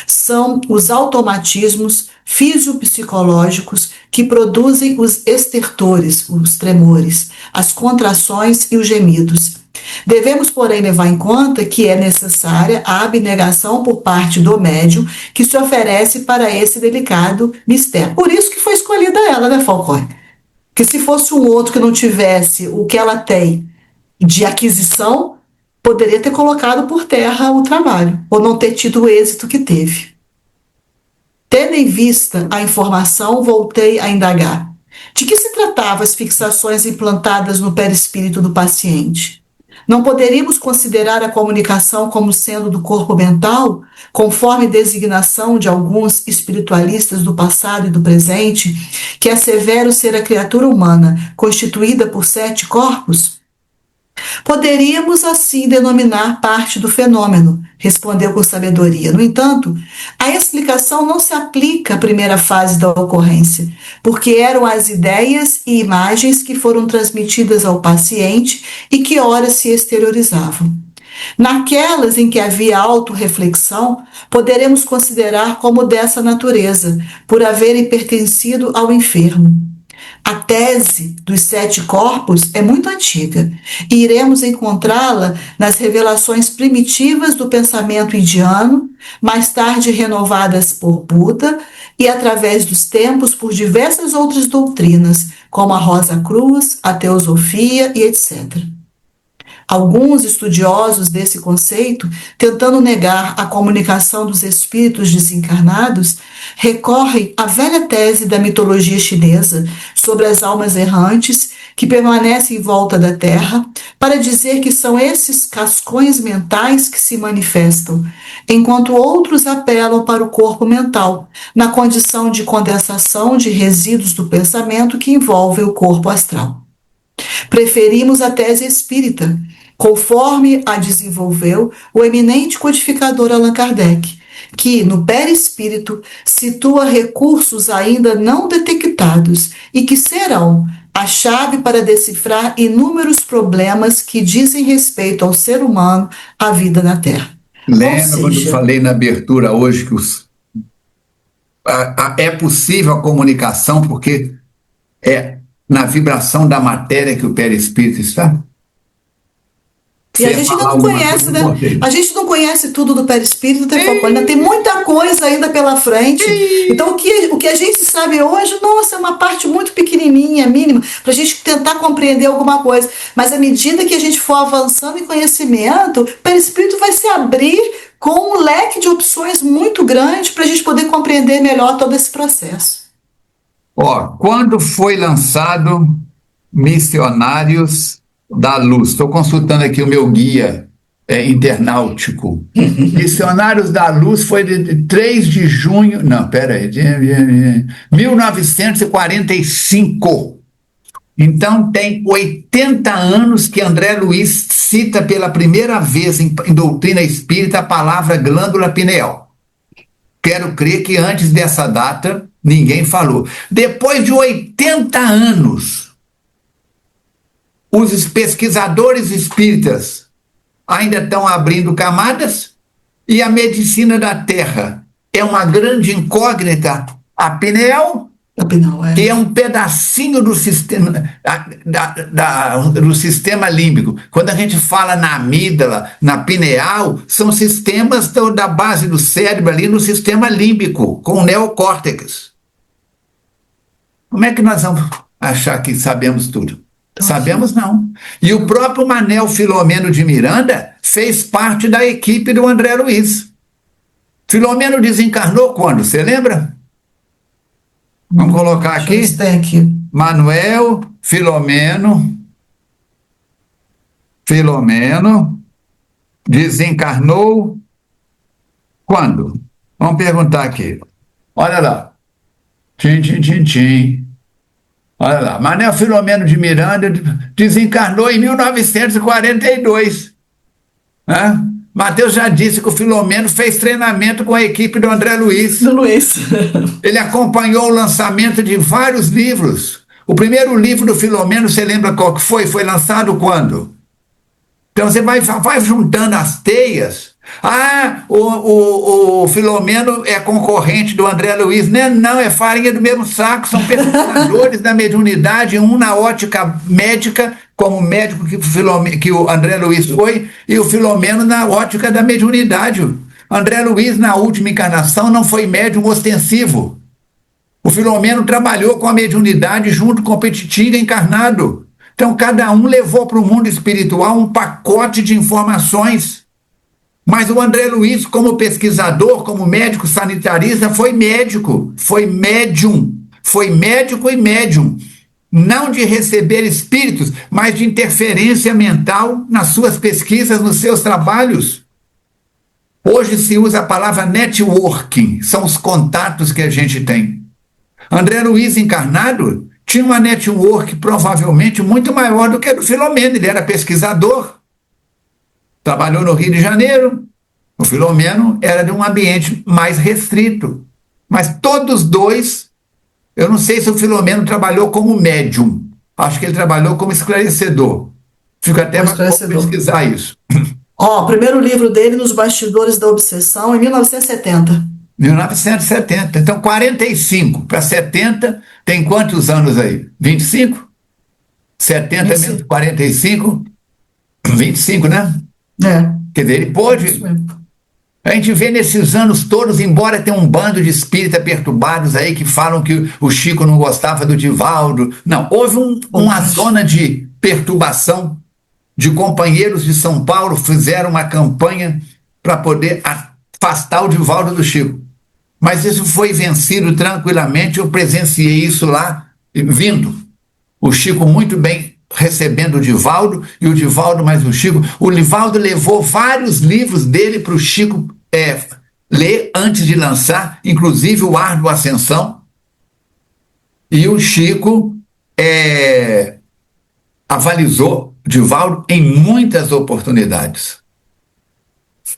São os automatismos fisiopsicológicos que produzem os estertores, os tremores, as contrações e os gemidos. Devemos, porém, levar em conta que é necessária a abnegação por parte do médium que se oferece para esse delicado mistério. Por isso que foi escolhida ela, né, Falcone? Porque se fosse um outro que não tivesse o que ela tem de aquisição, poderia ter colocado por terra o trabalho, ou não ter tido o êxito que teve. Tendo em vista a informação, voltei a indagar. De que se tratava as fixações implantadas no perispírito do paciente? Não poderíamos considerar a comunicação como sendo do corpo mental, conforme designação de alguns espiritualistas do passado e do presente, que asseveram ser a criatura humana constituída por 7 corpos? Poderíamos assim denominar parte do fenômeno, respondeu com sabedoria. No entanto, a explicação não se aplica à primeira fase da ocorrência, porque eram as ideias e imagens que foram transmitidas ao paciente e que ora se exteriorizavam. Naquelas em que havia autorreflexão, poderemos considerar como dessa natureza, por haverem pertencido ao enfermo. A tese dos 7 corpos é muito antiga e iremos encontrá-la nas revelações primitivas do pensamento indiano, mais tarde renovadas por Buda e através dos tempos por diversas outras doutrinas, como a Rosa Cruz, a Teosofia e etc. Alguns estudiosos desse conceito, tentando negar a comunicação dos espíritos desencarnados, recorrem à velha tese da mitologia chinesa sobre as almas errantes que permanecem em volta da Terra, para dizer que são esses cascões mentais que se manifestam, enquanto outros apelam para o corpo mental, na condição de condensação de resíduos do pensamento que envolvem o corpo astral. Preferimos a tese espírita, conforme a desenvolveu o eminente codificador Allan Kardec, que, no perispírito, situa recursos ainda não detectados e que serão a chave para decifrar inúmeros problemas que dizem respeito ao ser humano, à vida na Terra. Lembra quando eu falei na abertura hoje que é possível a comunicação porque é na vibração da matéria que o perispírito está? E a gente ainda não conhece, né? A gente não conhece tudo do perispírito do Falcone, ainda tem muita coisa ainda pela frente. Então, o que a gente sabe hoje, nossa, é uma parte muito pequenininha, mínima, para a gente tentar compreender alguma coisa. Mas à medida que a gente for avançando em conhecimento, o perispírito vai se abrir com um leque de opções muito grande para a gente poder compreender melhor todo esse processo. Quando foi lançado Missionários da Luz? Estou consultando aqui o meu guia internautico. Missionários da Luz foi de 3 de junho... Não, peraí. 1945. Então, tem 80 anos que André Luiz cita pela primeira vez em doutrina espírita a palavra glândula pineal. Quero crer que antes dessa data ninguém falou. Depois de 80 anos, os pesquisadores espíritas ainda estão abrindo camadas e a medicina da Terra é uma grande incógnita. A pineal, que é um pedacinho do sistema, do sistema límbico. Quando a gente fala na amígdala, na pineal, são sistemas da base do cérebro ali no sistema límbico, com o neocórtex. Como é que nós vamos achar que sabemos tudo? Sabemos não. E o próprio Manel Filomeno de Miranda fez parte da equipe do André Luiz. Filomeno desencarnou quando? Você lembra? Vamos colocar aqui. Manuel Filomeno desencarnou quando? Vamos perguntar aqui. Olha lá. Tchim. Olha lá. Manuel Filomeno de Miranda desencarnou em 1942. Né? Mateus já disse que o Filomeno fez treinamento com a equipe do André Luiz. Ele acompanhou o lançamento de vários livros. O primeiro livro do Filomeno, você lembra qual que foi? Foi lançado quando? Então você vai juntando as teias. O Filomeno é concorrente do André Luiz. Não, é farinha do mesmo saco. São pesquisadores da mediunidade, um na ótica médica, como médico que o André Luiz foi, e o Filomeno na ótica da mediunidade. André Luiz, na última encarnação, não foi médium ostensivo. O Filomeno trabalhou com a mediunidade junto com o Petitinga encarnado. Então, cada um levou para o mundo espiritual um pacote de informações. Mas o André Luiz, como pesquisador, como médico sanitarista, foi médico, foi médium, foi médico e médium. Não de receber espíritos, mas de interferência mental nas suas pesquisas, nos seus trabalhos. Hoje se usa a palavra networking, são os contatos que a gente tem. André Luiz encarnado tinha uma network provavelmente muito maior do que a do Filomeno, ele era pesquisador, trabalhou no Rio de Janeiro. O Filomeno era de um ambiente mais restrito, mas todos dois. Eu não sei se o Filomeno trabalhou como médium. Acho que ele trabalhou como esclarecedor. Fico até para pesquisar isso. O primeiro livro dele, Nos Bastidores da Obsessão, em 1970. 1970. Então, 45 para 70, tem quantos anos aí? 25? 70 menos 45? 25, né? Quer dizer, ele pôde... A gente vê nesses anos todos, embora tenha um bando de espíritas perturbados aí que falam que o Chico não gostava do Divaldo. Não, houve uma zona de perturbação de companheiros de São Paulo, fizeram uma campanha para poder afastar o Divaldo do Chico. Mas isso foi vencido tranquilamente, eu presenciei isso lá, vindo. O Chico muito bem recebendo o Divaldo, e o Divaldo mais o Chico. O Divaldo levou vários livros dele para o Chico ler antes de lançar, inclusive o Árduo Ascensão, e o Chico avalizou Divaldo em muitas oportunidades.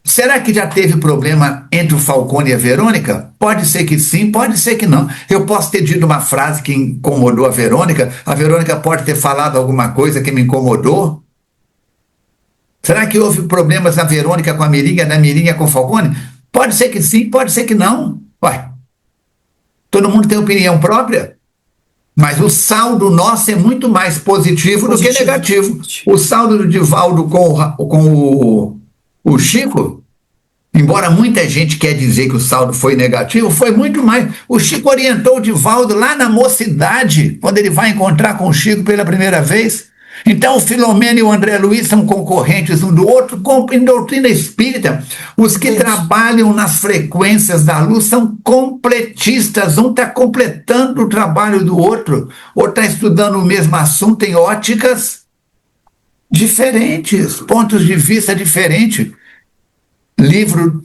Será que já teve problema entre o Falcone e a Verônica? Pode ser que sim, pode ser que não. Eu posso ter dito uma frase que incomodou a Verônica pode ter falado alguma coisa que me incomodou. Será que houve problemas na Verônica com a Mirinha, da Mirinha com o Falcone? Pode ser que sim, pode ser que não. Todo mundo tem opinião própria? Mas o saldo nosso é muito mais positivo do que negativo. O saldo do Divaldo com o Chico, embora muita gente quer dizer que o saldo foi negativo, foi muito mais. O Chico orientou o Divaldo lá na mocidade, quando ele vai encontrar com o Chico pela primeira vez. Então, o Filomeno e o André Luiz são concorrentes um do outro. Em doutrina espírita, os que trabalham nas frequências da luz são completistas. Um está completando o trabalho do outro, ou está estudando o mesmo assunto em óticas diferentes, pontos de vista diferentes. Livro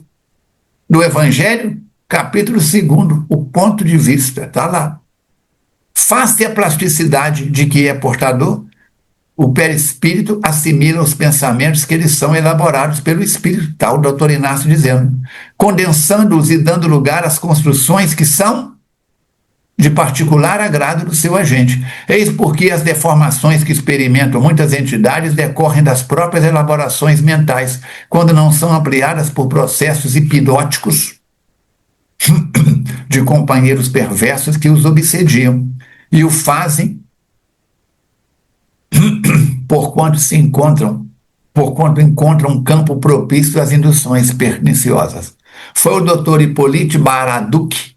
do Evangelho, capítulo 2, o ponto de vista, está lá. Face a plasticidade de que é portador, o perispírito assimila os pensamentos que eles são elaborados pelo espírito, está o doutor Inácio dizendo, condensando-os e dando lugar às construções que são de particular agrado do seu agente. Eis porque as deformações que experimentam muitas entidades decorrem das próprias elaborações mentais, quando não são ampliadas por processos hipnóticos de companheiros perversos que os obsediam, e o fazem porquanto encontram um campo propício às induções perniciosas. Foi o Dr. Hippolyte Baraduc,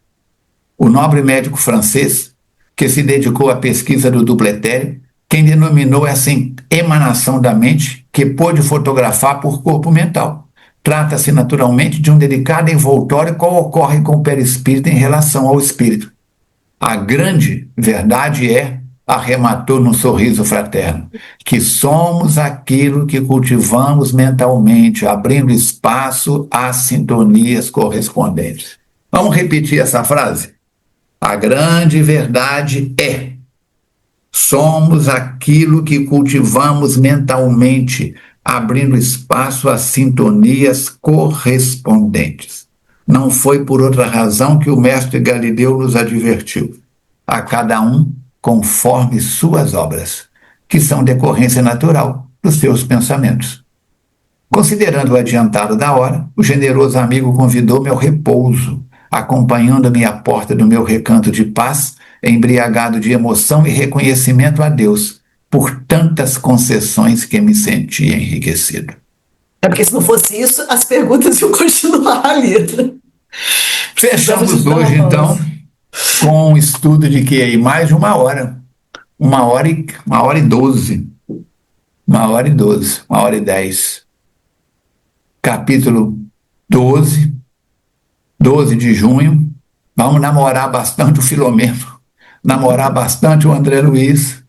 o nobre médico francês, que se dedicou à pesquisa do duplo etéreo, quem denominou essa emanação da mente que pôde fotografar por corpo mental. Trata-se naturalmente de um delicado envoltório qual ocorre com o perispírito em relação ao espírito. A grande verdade é, arrematou num sorriso fraterno, que somos aquilo que cultivamos mentalmente, abrindo espaço às sintonias correspondentes. Vamos repetir essa frase? A grande verdade é, somos aquilo que cultivamos mentalmente, abrindo espaço às sintonias correspondentes. Não foi por outra razão que o mestre Galileu nos advertiu. A cada um conforme suas obras, que são decorrência natural dos seus pensamentos. Considerando o adiantado da hora, o generoso amigo convidou-me ao repouso, acompanhando-me à porta do meu recanto de paz, embriagado de emoção e reconhecimento a Deus por tantas concessões que me sentia enriquecido. É porque se não fosse isso, as perguntas iam continuar ali. Fechamos hoje, então, com um estudo de que aí mais de 1 hora, 1h12, 1h12, 1h10. Capítulo 12 de junho. Vamos namorar bastante o Filomeno, namorar bastante o André Luiz,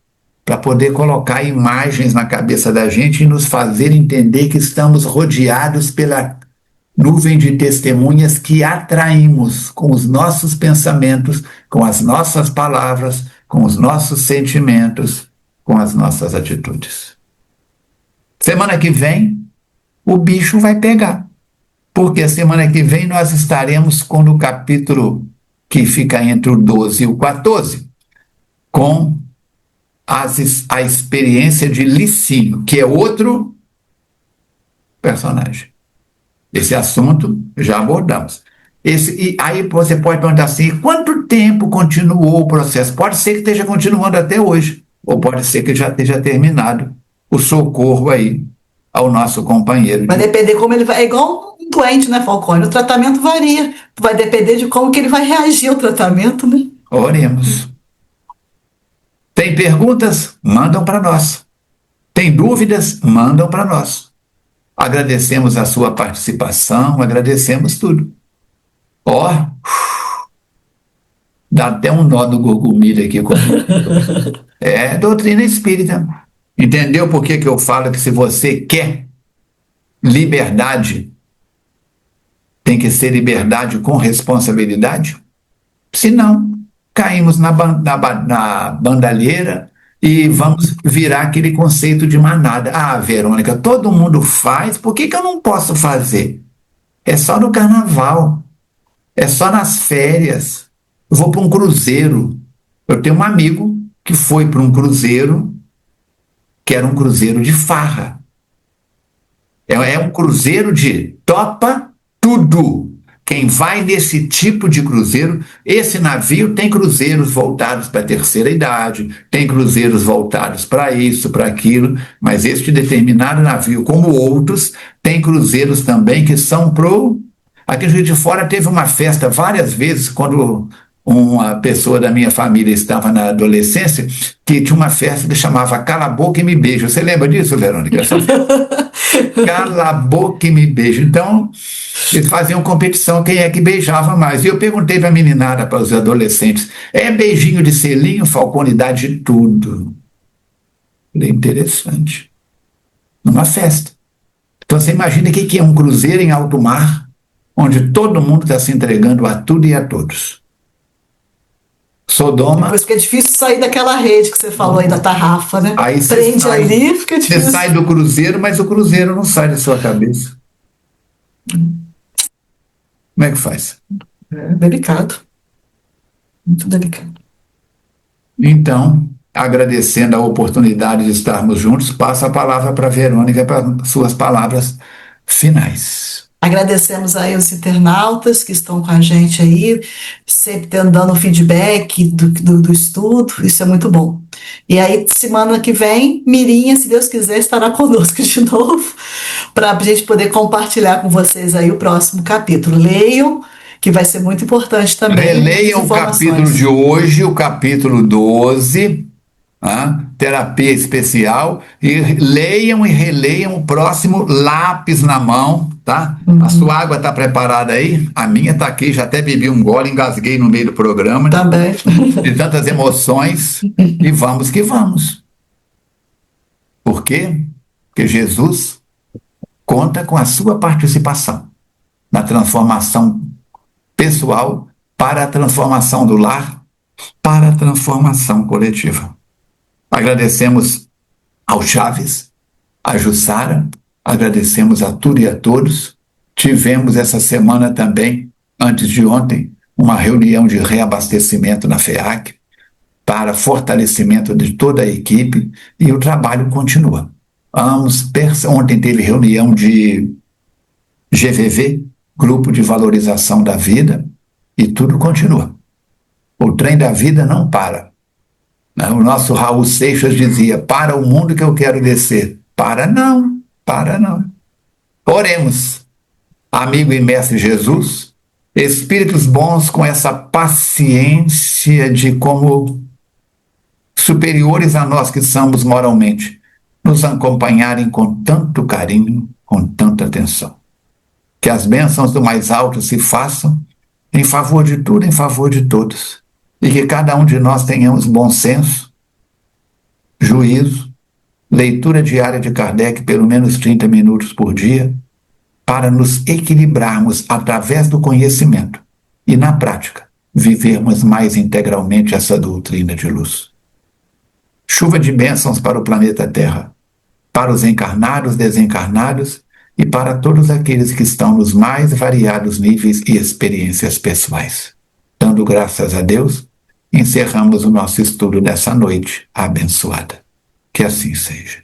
para poder colocar imagens na cabeça da gente e nos fazer entender que estamos rodeados pela nuvem de testemunhas que atraímos com os nossos pensamentos, com as nossas palavras, com os nossos sentimentos, com as nossas atitudes. Semana que vem, o bicho vai pegar, porque semana que vem nós estaremos com o capítulo que fica entre o 12 e o 14, com a experiência de Licínio, que é outro personagem. Esse assunto já abordamos. E aí você pode perguntar assim, quanto tempo continuou o processo? Pode ser que esteja continuando até hoje, ou pode ser que já esteja terminado o socorro aí ao nosso companheiro. Vai depender como ele vai, é igual um doente, né, Falcone? O tratamento varia, vai depender de como que ele vai reagir ao tratamento, né? Oremos. Tem perguntas? Mandam para nós. Tem dúvidas? Mandam para nós. Agradecemos a sua participação, agradecemos tudo. Ó, dá até um nó no gurgumilho aqui comigo. É doutrina espírita. Entendeu por que eu falo que se você quer liberdade, tem que ser liberdade com responsabilidade? Se não, caímos na bandalheira e vamos virar aquele conceito de manada. Ah, Verônica, todo mundo faz, por que eu não posso fazer? É só no carnaval, é só nas férias. Eu vou para um cruzeiro. Eu tenho um amigo que foi para um cruzeiro, que era um cruzeiro de farra. É um cruzeiro de topa tudo. quem vai nesse tipo de cruzeiro, esse navio tem cruzeiros voltados para a terceira idade, tem cruzeiros voltados para isso, para aquilo, mas este determinado navio, como outros, tem cruzeiros também que são pro... Aqui no Rio de Fora teve uma festa várias vezes, quando uma pessoa da minha família estava na adolescência, que tinha uma festa que chamava Cala a Boca e Me Beija. Você lembra disso, Verônica? Cala a boca e me beija. Então, eles faziam competição quem é que beijava mais. E eu perguntei para a meninada, para os adolescentes, é beijinho de selinho, falconidade de tudo. Falei, interessante. Numa festa. Então, você imagina o que é um cruzeiro em alto mar, onde todo mundo está se entregando a tudo e a todos. Sodoma. Depois fica difícil sair daquela rede que você falou aí da tarrafa, né? Aí prende ali, fica difícil. Você sai do cruzeiro, mas o cruzeiro não sai da sua cabeça. Como é que faz? É delicado. Muito delicado. Então, agradecendo a oportunidade de estarmos juntos, passo a palavra para a Verônica para suas palavras finais. Agradecemos aí os internautas que estão com a gente aí, sempre dando feedback do estudo, isso é muito bom. E aí, semana que vem, Mirinha, se Deus quiser, estará conosco de novo, para a gente poder compartilhar com vocês aí o próximo capítulo. Leiam, que vai ser muito importante também. Releiam o capítulo de hoje, o capítulo 12, terapia especial, e leiam e releiam o próximo, lápis na mão, tá? A sua água está preparada aí? A minha está aqui, já até bebi um gole, engasguei no meio do programa. Também. De tantas emoções, e vamos que vamos. Por quê? Porque Jesus conta com a sua participação na transformação pessoal, para a transformação do lar, para a transformação coletiva. Agradecemos ao Chaves, a Jussara, agradecemos a tudo e a todos. Tivemos essa semana também, antes de ontem, uma reunião de reabastecimento na FEAC para fortalecimento de toda a equipe e o trabalho continua. Ontem teve reunião de GVV, Grupo de Valorização da Vida, e tudo continua. O trem da vida não para. O nosso Raul Seixas dizia, para o mundo que eu quero descer. Para não. Oremos. Amigo e mestre Jesus, espíritos bons com essa paciência de como superiores a nós que somos moralmente, nos acompanharem com tanto carinho, com tanta atenção. Que as bênçãos do mais alto se façam em favor de tudo, em favor de todos. E que cada um de nós tenhamos bom senso, juízo, leitura diária de Kardec, pelo menos 30 minutos por dia, para nos equilibrarmos através do conhecimento e, na prática, vivermos mais integralmente essa doutrina de luz. Chuva de bênçãos para o planeta Terra, para os encarnados, desencarnados e para todos aqueles que estão nos mais variados níveis e experiências pessoais. Dando graças a Deus, encerramos o nosso estudo dessa noite abençoada. Que assim seja.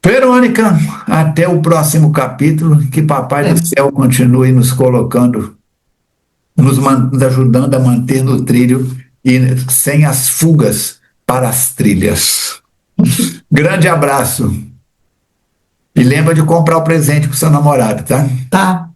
Verônica, até o próximo capítulo, que Papai do Céu continue nos colocando, nos ajudando a manter no trilho e sem as fugas para as trilhas. Grande abraço. E lembra de comprar o presente para o seu namorado, tá? Tá.